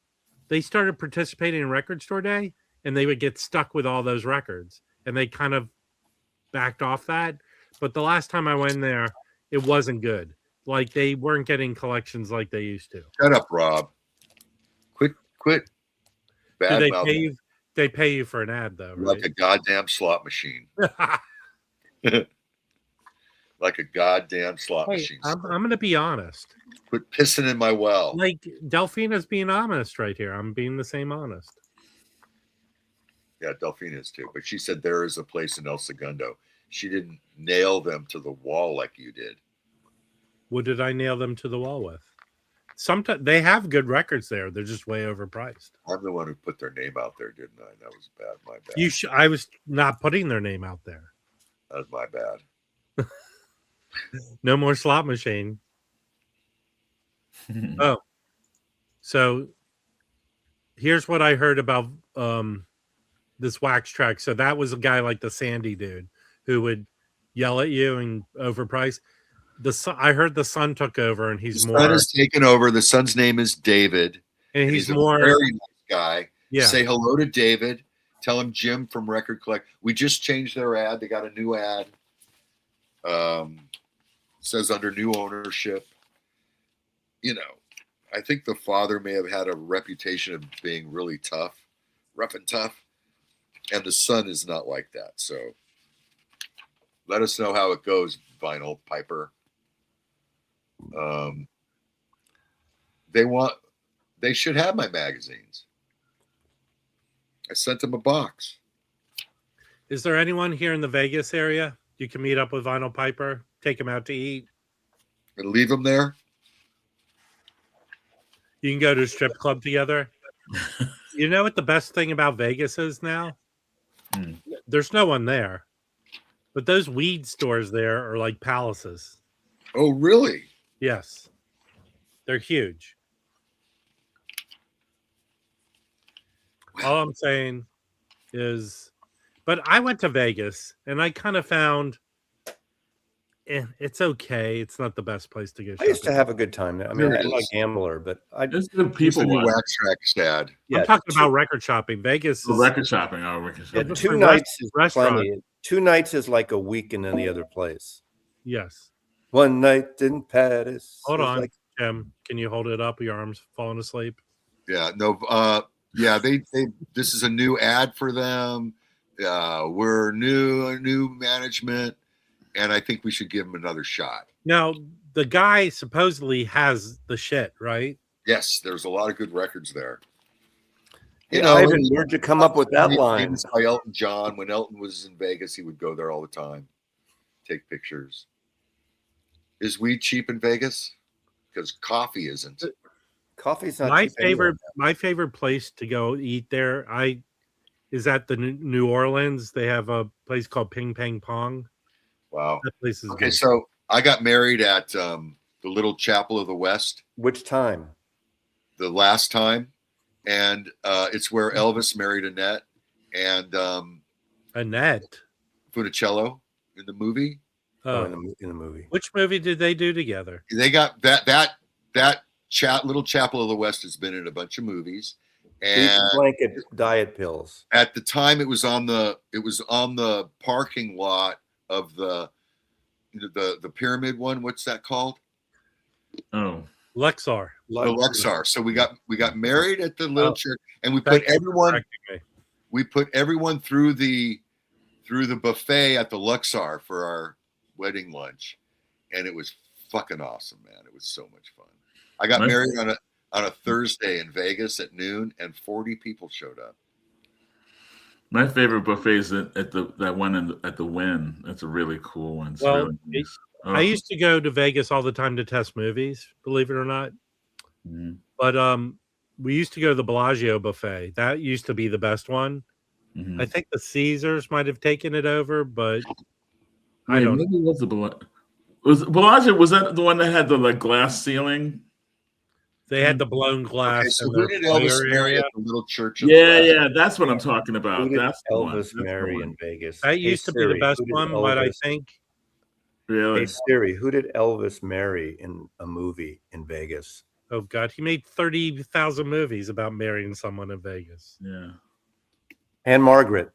they started participating in Record Store Day, and they would get stuck with all those records. And they kind of backed off that. But the last time I went there, it wasn't good. Like, they weren't getting collections like they used to. Shut up, Rob. Quit. Do they pay you? They pay you for an ad, though, right? Like a goddamn slot machine. Like a goddamn slot machine. I'm going to be honest. Quit pissing in my well. Like, Delphina's being honest right here. I'm being the same honest. Yeah, Delphina is too. But she said there is a place in El Segundo. She didn't nail them to the wall like you did. What did I nail them to the wall with? Sometimes they have good records there. They're just way overpriced. I'm the one who put their name out there, didn't I? That was bad. My bad. I was not putting their name out there. That was my bad. No more slot machine. Oh, so here's what I heard about this Wax Track. So that was a guy like the Sandy dude who would yell at you and overprice. I heard the son took over, and he's more. The son has taken over. The son's name is David, and he's a more very nice guy. Yeah. Say hello to David. Tell him Jim from Record Collect. We just changed their ad. They got a new ad. Says under new ownership. You know, I think the father may have had a reputation of being really tough, rough and tough, and the son is not like that. So let us know how it goes, Vinyl Piper. They should have my magazines. I sent them a box. Is there anyone here in the Vegas area you can meet up with Vinyl Piper, take him out to eat? And leave them there? You can go to a strip club together. You know what the best thing about Vegas is now? There's no one there. But those weed stores there are like palaces. Oh, really? Yes. They're huge. All I'm saying is, but I went to Vegas and I kind of found it's okay. It's not the best place to go shopping. I used to have a good time there. I mean, I'm not a gambler, but It's good people. Wax Track sad. Yeah, I'm talking about record shopping. Vegas is record shopping. Oh, record shopping. Yeah, 2 nights is plenty. 2 nights is like a week in any other place. Yes. One night in Paris. Hold on, Jim. Can you hold it up? Your arms falling asleep? Yeah, no. Yeah, they. This is a new ad for them. We're new management, and I think we should give them another shot. Now, the guy supposedly has the shit, right? Yes, there's a lot of good records there. Ivan, where'd you come up with that line? By Elton John. When Elton was in Vegas, he would go there all the time, take pictures. Is weed cheap in Vegas? Because coffee isn't. Coffee's not my cheap favorite. anywhere. My favorite place to go eat there, is at the New Orleans. They have a place called Ping Pang Pong. Wow. That place is okay. good. So I got married at the Little Chapel of the West. Which time? The last time, and it's where Elvis married Annette and Annette Funicello in the movie. Oh, in the movie. Which movie did they do together? They got that Little Chapel of the West has been in a bunch of movies, and blanket diet pills. At the time, it was on the parking lot of the pyramid one. What's that called? Oh, Luxor. The Luxor. So we got married at the little church, and we put everyone through the buffet at the Luxor for our wedding lunch, and it was fucking awesome, man. It was so much fun. I got married on a Thursday in Vegas at noon, and 40 people showed up. My favorite buffet is at that one at the Wynn. That's a really cool one. It's really nice. I used to go to Vegas all the time to test movies, believe it or not. Mm-hmm. But we used to go to the Bellagio buffet. That used to be the best one. I think the Caesars might have taken it over, but I don't know. Maybe was Bellagio, was that the one that had the like glass ceiling? They had the blown glass. Okay, so in who their did Elvis marry area. at the little church? Yeah, that's what I'm talking about. Who did That's Elvis marry in Vegas? That used to be the best one, but I think. Really? Hey Siri, who did Elvis marry in a movie in Vegas? Oh God, he made 30,000 movies about marrying someone in Vegas. Yeah. And Margaret.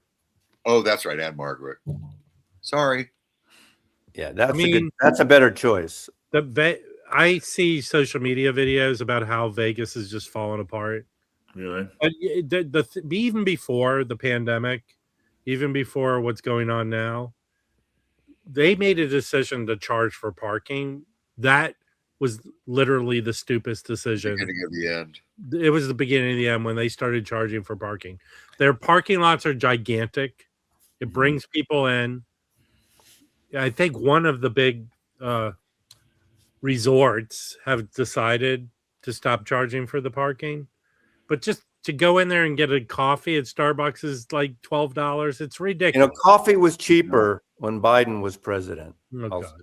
Oh, that's right, Anne Margaret. Sorry. Yeah, that's a better choice. I see social media videos about how Vegas is just falling apart. Really? Even before the pandemic, even before what's going on now, they made a decision to charge for parking. That was literally the stupidest decision. Beginning of the end. It was the beginning of the end when they started charging for parking. Their parking lots are gigantic. It brings people in. I think one of the big resorts have decided to stop charging for the parking, but just to go in there and get a coffee at Starbucks is like $12. It's ridiculous. Coffee was cheaper when Biden was president. Oh, God.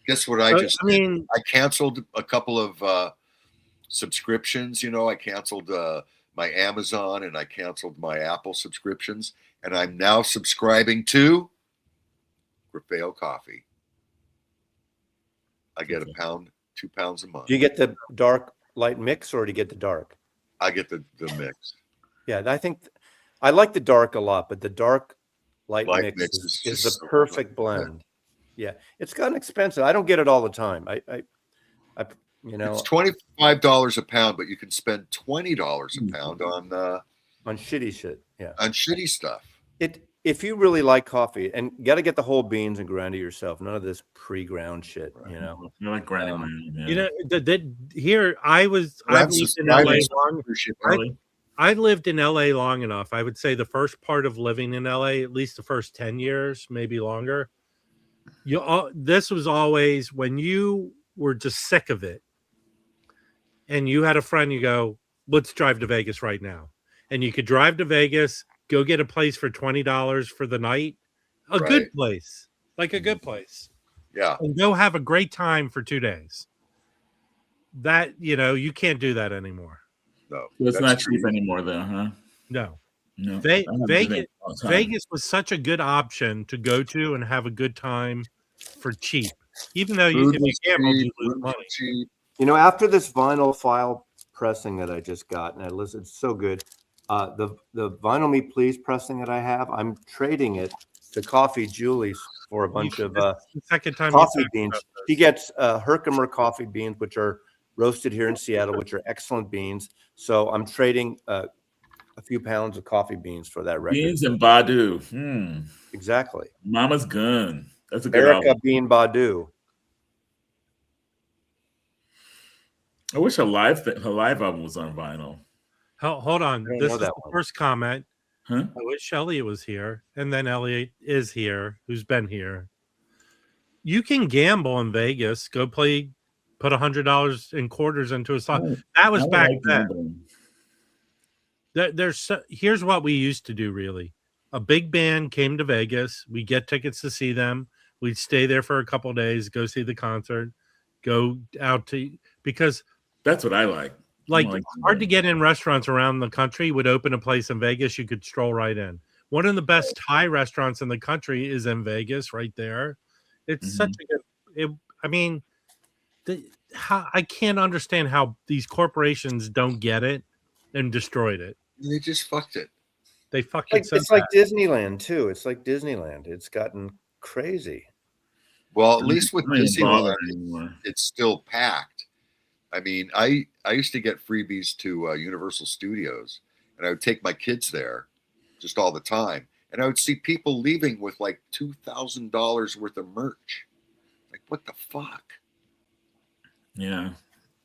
Guess what I just did? I canceled a couple of subscriptions. I canceled my Amazon and I canceled my Apple subscriptions, and I'm now subscribing to Grafeo Coffee. I get £1, £2 a month. Do you get the dark light mix or do you get the dark? I get the mix. Yeah, I think I like the dark a lot, but the dark light mix is the perfect blend. Yeah, it's gotten expensive. I don't get it all the time. It's $25 a pound, but you can spend $20 a pound on shitty shit. Yeah, on shitty stuff. If you really like coffee, and got to get the whole beans and grind it yourself. None of this pre-ground shit. You like grinding. Here I lived in LA long. I lived in LA long enough. I would say the first part of living in LA, at least the first 10 years, maybe longer. This was always when you were just sick of it, and you had a friend. You go, let's drive to Vegas right now, and you could drive to Vegas. Go get a place for $20 for the night. Good place. Like a good place. Yeah. And go have a great time for 2 days. That, you can't do that anymore. No. It's not cheap anymore though, huh? No. Vegas was such a good option to go to and have a good time for cheap. Even though if you gamble, you lose money. After this vinyl file pressing that I just got, and I listened, it's so good. The Vinyl Me Please pressing that I have, I'm trading it to Coffee Julie's for a bunch of coffee beans. He gets Herkimer coffee beans, which are roasted here in Seattle, which are excellent beans. So I'm trading a few pounds of coffee beans for that record. Beans and Badu. Exactly. Mama's Gun. That's a good Erica album. Bean Badu. I wish her live album was on vinyl. Hold on. This is the first comment. Huh? I wish Elliot was here. And then Elliot is here, who's been here. You can gamble in Vegas. Go play, put $100 in quarters into a slot. That was back then. Here's what we used to do, really. A big band came to Vegas. We get tickets to see them. We'd stay there for a couple of days, go see the concert, go out to, because that's what I like. Hard to get in restaurants around the country. Would open a place in Vegas, you could stroll right in. One of the best Thai restaurants in the country is in Vegas, right there. It's such a good. I can't understand how these corporations don't get it and destroyed it. They just fucked it. They fucked it. It's like Disneyland too. It's like Disneyland. It's gotten crazy. Well, at least with Disneyland, it's still packed. I mean, I used to get freebies to Universal Studios, and I would take my kids there just all the time. And I would see people leaving with like $2,000 worth of merch. Like, what the fuck? Yeah,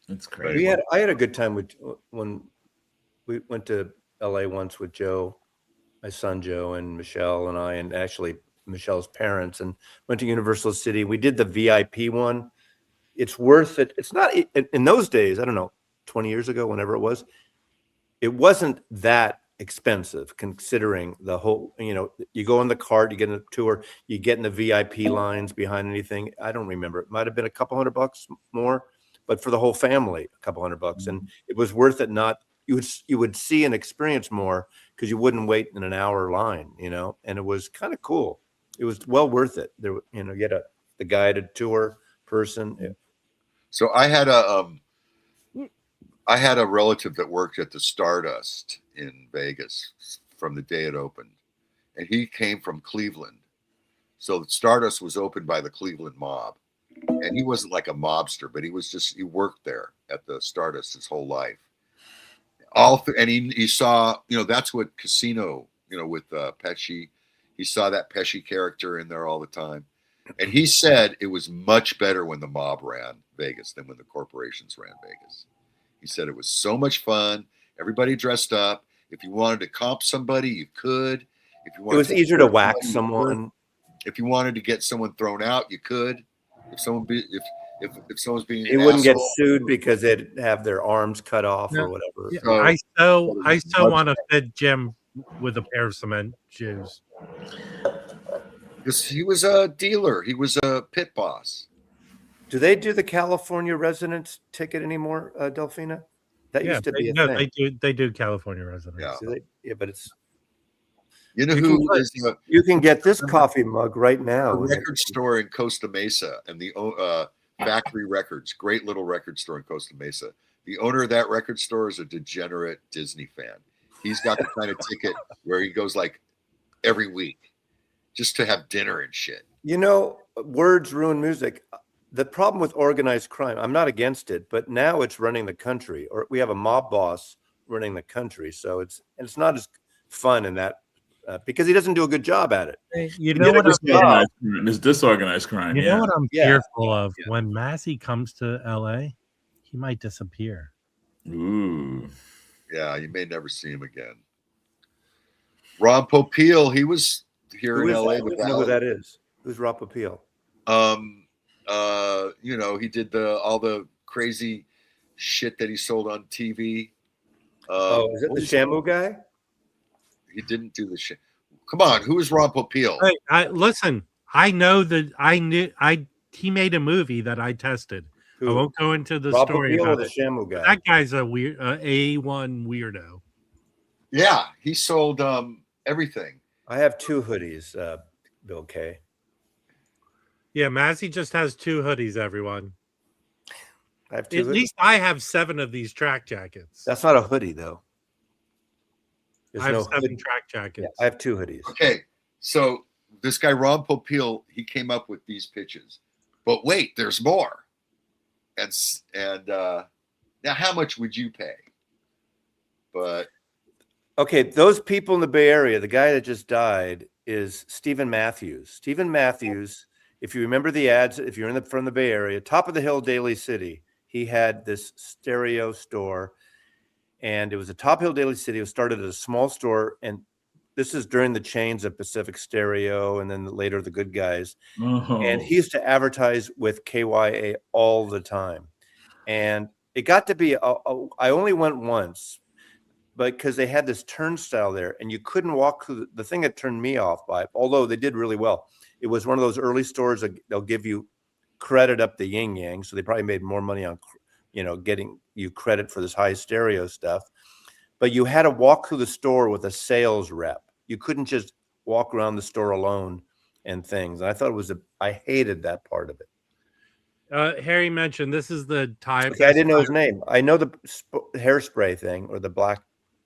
that's crazy. I had a good time when we went to LA once with Joe, my son Joe, and Michelle and I, and actually Michelle's parents, and went to Universal City. We did the VIP one. It's worth it. It's not in those days. I don't know, 20 years ago, whenever it was. It wasn't that expensive considering the whole, you go in the cart, you get in a tour, you get in the VIP lines behind anything. I don't remember. It might have been a couple $100 more, but for the whole family, a couple $100. And it was worth it. You would see and experience more because you wouldn't wait in an hour line, and it was kind of cool. It was well worth it. There, you get the guided tour person. So I had a relative that worked at the Stardust in Vegas from the day it opened, and he came from Cleveland. So the Stardust was opened by the Cleveland mob, and he wasn't like a mobster, but he worked there at the Stardust his whole life. And he saw, that's what Casino, with Pesci, he saw that Pesci character in there all the time. And he said it was much better when the mob ran Vegas than when the corporations ran Vegas. He said it was so much fun. Everybody dressed up. If you wanted to comp somebody, you could. It was easier to whack someone. If you wanted to get someone thrown out, you could. If someone's being, they wouldn't get sued because they'd have their arms cut off or whatever. Yeah, I so want to fit Jim with a pair of cement shoes. He was a dealer. He was a pit boss. Do they do the California residence ticket anymore, Delphina? That used to be a thing. They do California residence. Yeah, but it's. You can get this coffee mug right now. A record store in Costa Mesa and the Factory Records, great little record store in Costa Mesa. The owner of that record store is a degenerate Disney fan. He's got the kind of ticket where he goes like every week just to have dinner and shit. Words ruin music. The problem with organized crime, I'm not against it, but now it's running the country, or we have a mob boss running the country. So it's not as fun in that because he doesn't do a good job at it. It's disorganized crime. You know what I'm fearful of? Yeah. When Massey comes to LA, he might disappear. Ooh. Yeah, you may never see him again. Rob Popeil, he was here in LA. I don't know who that is. Who's Rob Popeil? He did all the crazy shit that he sold on TV. Is it the Shamu guy? He didn't do the shit. Come on, who is Rob Popeil? Hey, listen, I know that he made a movie that I tested. Who? I won't go into the Rob story Popeil about or the Shamu guy. That guy's a weird A1 weirdo. Yeah, he sold everything. I have 2 hoodies, Bill K. Yeah, Massey just has 2 hoodies, everyone. I have 2 At least I have 7 of these track jackets. That's not a hoodie, though. I have 7 track jackets. Yeah, I have 2 hoodies. Okay, so this guy, Rob Popeil, he came up with these pitches. But wait, there's more. And now how much would you pay? But okay, those people in the Bay Area, the guy that just died is Stephen Matthews. Stephen Matthews, if you remember the ads, if you're from the Bay Area, top of the hill, Daly City, he had this stereo store, and it was a Top Hill Daly City. It was started as a small store, and this is during the chains of Pacific Stereo and then later the Good Guys. Oh. And he used to advertise with KYA all the time. And it got to be, I only went once, but because they had this turnstile there and you couldn't walk through the thing that turned me off by, although they did really well. It was one of those early stores that they'll give you credit up the yin yang. So they probably made more money on, getting you credit for this high stereo stuff. But you had to walk through the store with a sales rep. You couldn't just walk around the store alone and things. And I thought I hated that part of it. Harry mentioned this is the Thai. Okay, I didn't know his name. I know the hairspray thing or the black.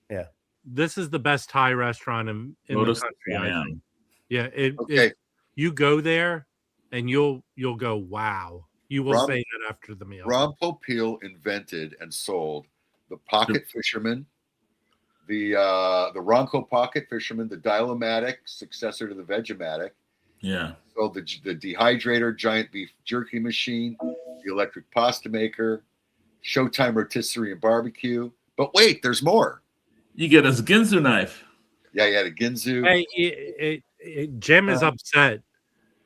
Yeah. This is the best Thai restaurant in the country. Yeah. You go there and you'll go, wow. You will say that after the meal. Rob Popeil invented and sold the Pocket Fisherman, the Ronco Pocket Fisherman, the Dial-O-Matic, successor to the Vegematic. Yeah. So the dehydrator, giant beef jerky machine, the electric pasta maker, Showtime rotisserie and barbecue. But wait, there's more. You get a Ginzu knife. Yeah, you had a Ginzu. Hey, Jim is upset.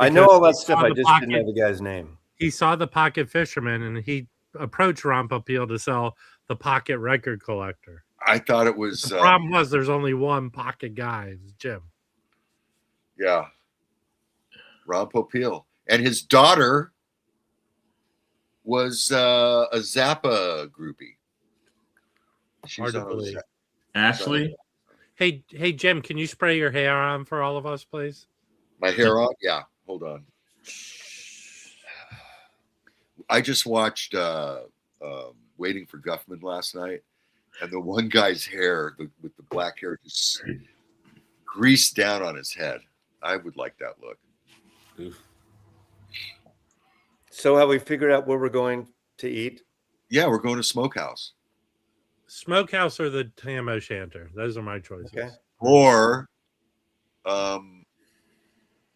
I know all that stuff. I just didn't know the guy's name. He saw the Pocket Fisherman and he approached Ron Popeil to sell the Pocket Record Collector. I thought it was. The problem was there's only one pocket guy, it's Jim. Yeah. Ron Popeil. And his daughter was a Zappa groupie. Hard to believe. Ashley? Hey, Jim, can you spray your hair on for all of us, please? My hair on? Yeah. Hold on. I just watched Waiting for Guffman last night, and the one guy's hair with the black hair just greased down on his head. I would like that look. Oof. So have we figured out where we're going to eat? Yeah, we're going to Smokehouse. Smokehouse or the Tam O'Shanter. Those are my choices. Okay. Or,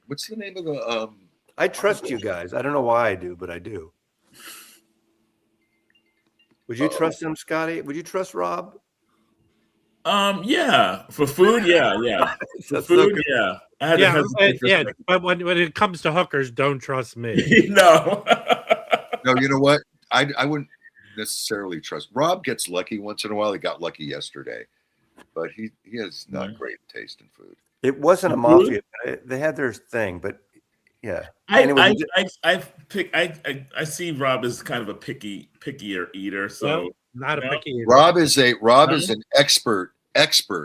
what's the name of the? I trust you guys. I don't know why I do, but I do. Would you trust him, Scotty? Would you trust Rob? Yeah. For food, yeah. For food, yeah. I had to hesitate for a second. But when it comes to hookers, don't trust me. No. No, you know what? I wouldn't necessarily trust. Rob gets lucky once in a while. He got lucky yesterday, but he has not great taste in food. It wasn't a mafia. They had their thing, but yeah. Anyway, I see Rob as kind of a pickier eater. So well, not a picky eater. Rob is an expert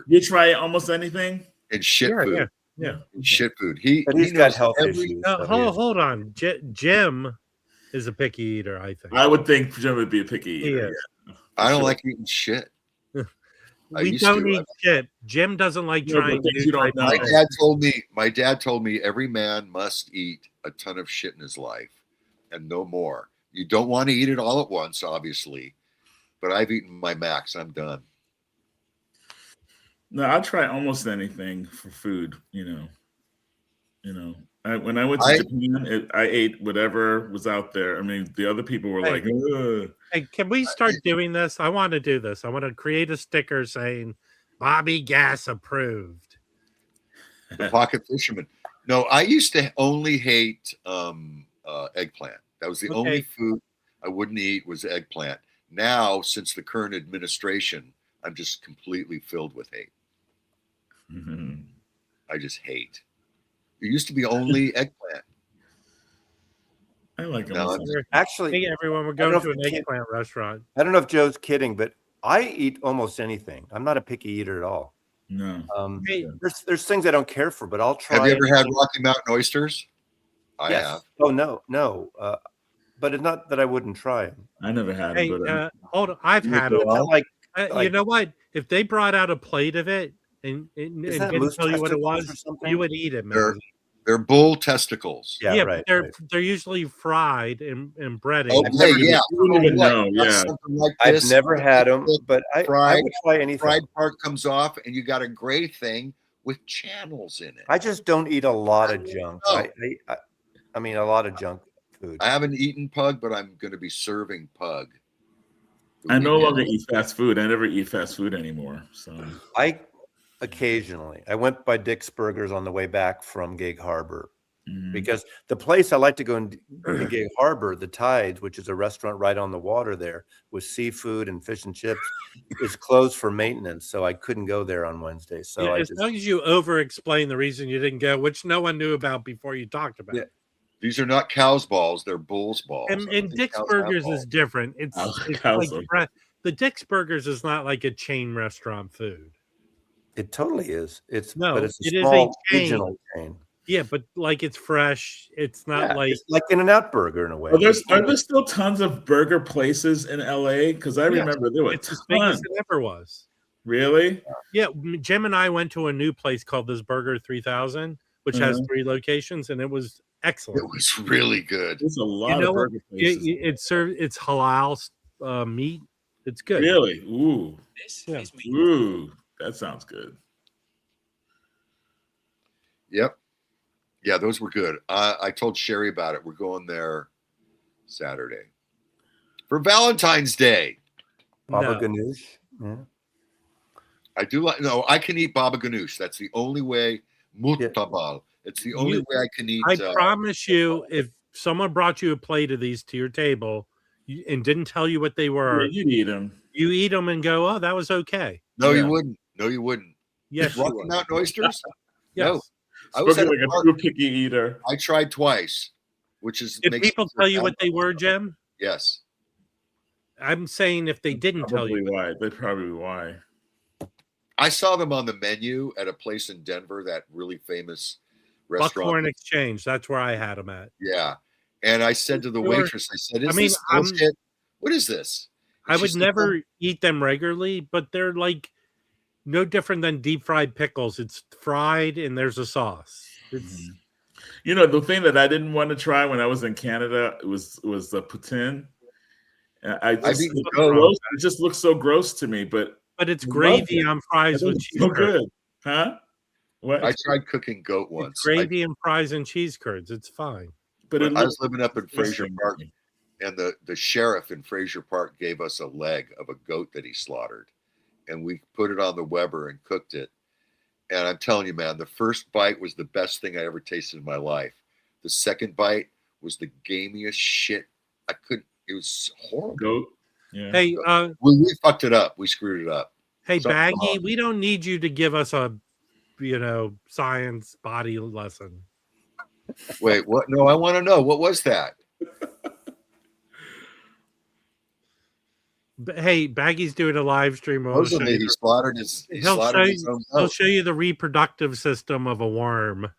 You try almost anything in shit food. Yeah. Shit food. But he's got health issues. Hold on. Jim is a picky eater, I think. I would think Jim would be a picky eater. Yeah. I don't like eating shit. We don't eat shit. Jim doesn't like trying you don't know. My dad told me every man must eat a ton of shit in his life and no more. You don't want to eat it all at once, obviously, but I've eaten my max. I'm done. No, I'll try almost anything for food. When I went to Japan, I ate whatever was out there. I mean, the other people were like, ugh. Hey, can we start doing this? I want to do this. I want to create a sticker saying Bobby Gas approved. The pocket fisherman. No, I used to only hate eggplant. That was the only food I wouldn't eat was eggplant. Now, since the current administration, I'm just completely filled with hate. Mm-hmm. I just hate. It used to be only eggplant. I like them. No, actually, hey everyone, we're going to an eggplant restaurant. I don't know if Joe's kidding, but I eat almost anything. I'm not a picky eater at all. No. There's things I don't care for, but I'll try. Have you ever had Rocky Mountain oysters? I have. Oh no. But it's not that I wouldn't try them. I never had them. But hold on, I've had them. You know what? If they brought out a plate of it and didn't tell you what it was, you would eat it. They're bull testicles. Yeah, right, they're usually fried and breaded. Okay, yeah. I've never had them, but I would try anything. Fried part comes off, and you got a gray thing with channels in it. I just don't eat a lot of junk. I mean, a lot of junk food. I haven't eaten pug, but I'm going to be serving pug. I no longer eat fast food. I never eat fast food anymore. So occasionally. I went by Dick's Burgers on the way back from Gig Harbor because the place I like to go in Gig Harbor, the Tides, which is a restaurant right on the water there with seafood and fish and chips, is closed for maintenance. So I couldn't go there on Wednesday. So as long as you over-explain the reason you didn't go, which no one knew about before you talked about it. These are not cow's balls; they're bull's balls. And Dick's Burgers is different. It's like the Dick's Burgers is not like a chain restaurant food. It totally is. But it's a it small is a regional chain. Yeah, but like it's fresh. It's not it's like In-N-Out Burger in a way. Are there still tons of burger places in LA? Because I remember there were as big as it ever was. Really? Yeah, Jim and I went to a new place called this Burger 3000, which has 3 locations, and it was excellent. It was really good. There's a lot of burger places. It's halal meat. It's good. Really? Ooh. Ooh. That sounds good. Yep. Yeah, those were good. I told Sherry about it. We're going there Saturday for Valentine's Day. Baba ganoush. Yeah. I do like. No, I can eat baba ganoush. That's the only way. Muttabal. It's the only way I can eat. I promise you, if someone brought you a plate of these to your table and didn't tell you what they were, you'd eat them. You eat them and go, "Oh, that was okay." No, you wouldn't. No, you wouldn't. Yes, Rocky Mountain oysters. Yes. No, I was like a true picky eater. I tried twice, which is. Did people tell you what they were, Jim? Yes. I'm saying if they didn't tell you, That's probably why. I saw them on the menu at a place in Denver, that really famous restaurant. Buckhorn Exchange. That's where I had them at. Yeah, and I said to the waitress, I said, "This bullshit? What is this?" I would never eat them regularly, but they're like no different than deep fried pickles. It's fried and there's a sauce. It's the thing that I didn't want to try when I was in Canada was the poutine. It just looks so gross to me, but it's gravy on fries with cheese. So good, huh? What? I tried cooking goat once. It's gravy and fries and cheese curds. It's fine. But I was living up in Fraser Park, and the sheriff in Fraser Park gave us a leg of a goat that he slaughtered, and we put it on the Weber and cooked it. And I'm telling you, man, the first bite was the best thing I ever tasted in my life. The second bite was the gamiest shit. It was horrible. Goat. Yeah. Hey, we fucked it up. We screwed it up. Hey, Baggy, we don't need you to give us a, science body lesson. Wait, what? No, I want to know. What was that? Hey, Baggy's doing a live stream. He slaughtered his. He'll show you the reproductive system of a worm.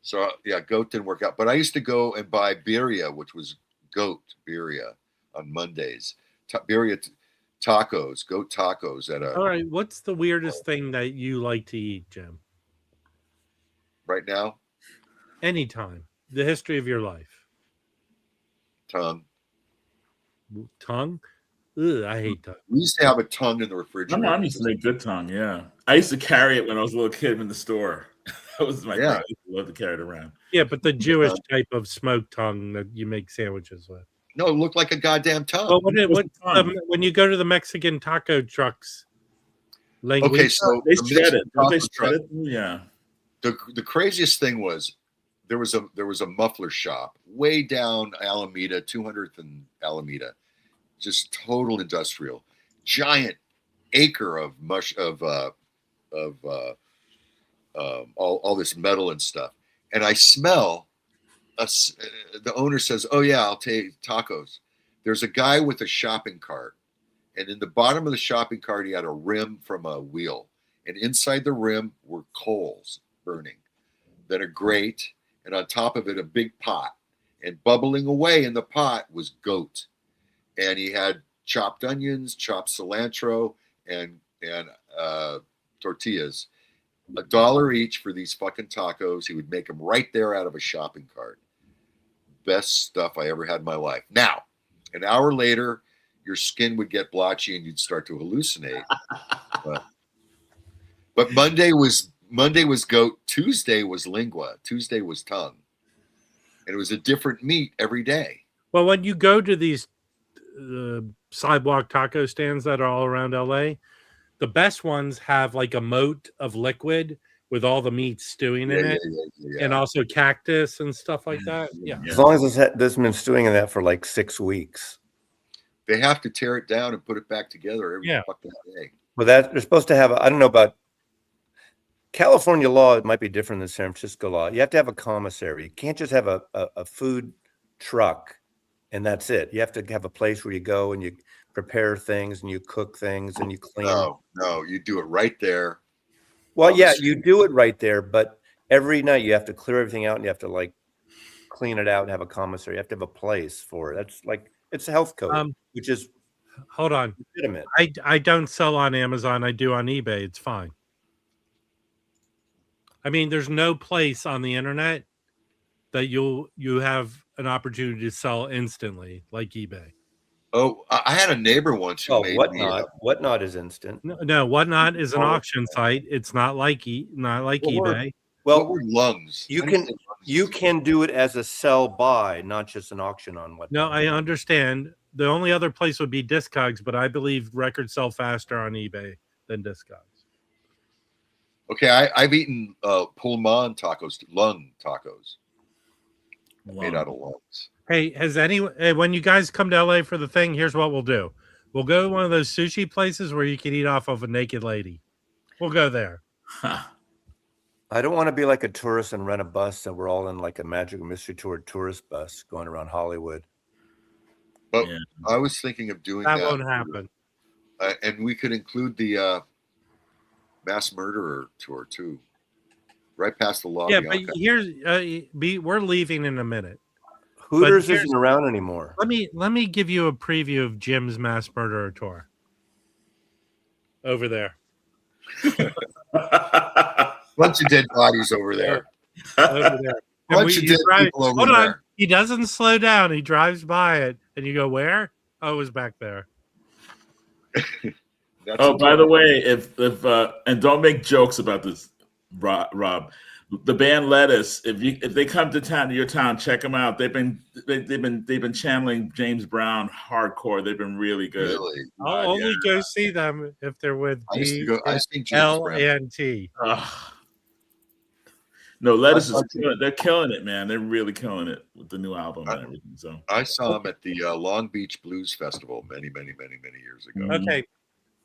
So yeah, goat didn't work out. But I used to go and buy birria, which was goat birria, on Mondays. Birria tacos, goat tacos at a. All right, what's the weirdest thing that you like to eat, Jim? Right now? Anytime. The history of your life. Tongue. Tongue? Ugh, I hate tongue. We used to have a tongue in the refrigerator. My mom used to make good tongue, yeah. I used to carry it when I was a little kid in the store. That was my I used to love to carry it around. Yeah, but the Jewish type of smoked tongue that you make sandwiches with. No, it looked like a goddamn tongue. Well, when you go to the Mexican taco trucks, okay, so they shred it. Yeah. The craziest thing was there was a muffler shop way down Alameda, 200th and Alameda, just total industrial, giant acre of all this metal and stuff, and I smell. The owner says, "Oh yeah, I'll take tacos." There's a guy with a shopping cart, and in the bottom of the shopping cart, he had a rim from a wheel, and inside the rim were coals burning, then a grate, and on top of it a big pot, and bubbling away in the pot was goat, and he had chopped onions, chopped cilantro, and tortillas, $1 each for these fucking tacos. He would make them right there out of a shopping cart. Best stuff I ever had in my life. Now, an hour later, your skin would get blotchy and you'd start to hallucinate. But Monday was goat. Tuesday was lingua. Tuesday was tongue. And it was a different meat every day. Well, when you go to these sidewalk taco stands that are all around LA, the best ones have like a moat of liquid with all the meat stewing in it, and also cactus and stuff like that. Yeah. As long as this has been stewing in that for like 6 weeks. They have to tear it down and put it back together every fucking day. Well, they're supposed to have, I don't know about California law, it might be different than San Francisco law. You have to have a commissary. You can't just have a food truck and that's it. You have to have a place where you go and you prepare things and you cook things and you clean. No, you do it right there. Well, yeah, you do it right there, but every night you have to clear everything out and you have to like clean it out and have a commissary. You have to have a place for it. That's like, it's a health code, which is hold on. Legitimate. I don't sell on Amazon. I do on eBay. It's fine. I mean, there's no place on the internet that you have an opportunity to sell instantly like eBay. Oh, I had a neighbor once who made Whatnot. Whatnot is instant. No, Whatnot is an auction site. It's not like eBay. Well, we're lungs. You can do it as a sell buy, not just an auction on Whatnot. No, I understand. The only other place would be Discogs, but I believe records sell faster on eBay than Discogs. Okay, I've eaten pulmon tacos, lung tacos, made out of lungs. Hey, when you guys come to LA for the thing, here's what we'll do. We'll go to one of those sushi places where you can eat off of a naked lady. We'll go there. I don't want to be like a tourist and rent a bus and we're all in like a Magical Mystery Tour tourist bus going around Hollywood. But I was thinking of doing that. That won't happen. And we could include the Mass Murderer tour too, right past the lobby. Yeah, but here's we're leaving in a minute. Hooters isn't around anymore. Let me give you a preview of Jim's Mass Murderer tour. Over there. Bunch of dead bodies over there. Over there. Bunch of dead people over there. On. He doesn't slow down. He drives by it, and you go, "Where?" Oh, it was back there. By the way, if and don't make jokes about this, Rob. The band Lettuce, if they come to your town, check them out. They've been channeling James Brown hardcore. They've been really good. Really? I'll only go see them if they're with BLNT. No, Lettuce they're killing it, man. They're really killing it with the new album and everything. So I saw them at the Long Beach Blues Festival many years ago. Okay,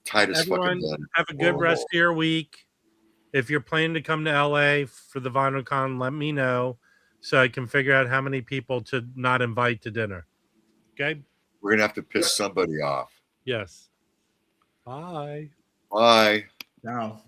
Tightest fucking band. Have a good rest of your week. If you're planning to come to LA for the VinylCon, let me know so I can figure out how many people to not invite to dinner. Okay? We're going to have to piss somebody off. Yes. Bye. Bye. Ciao.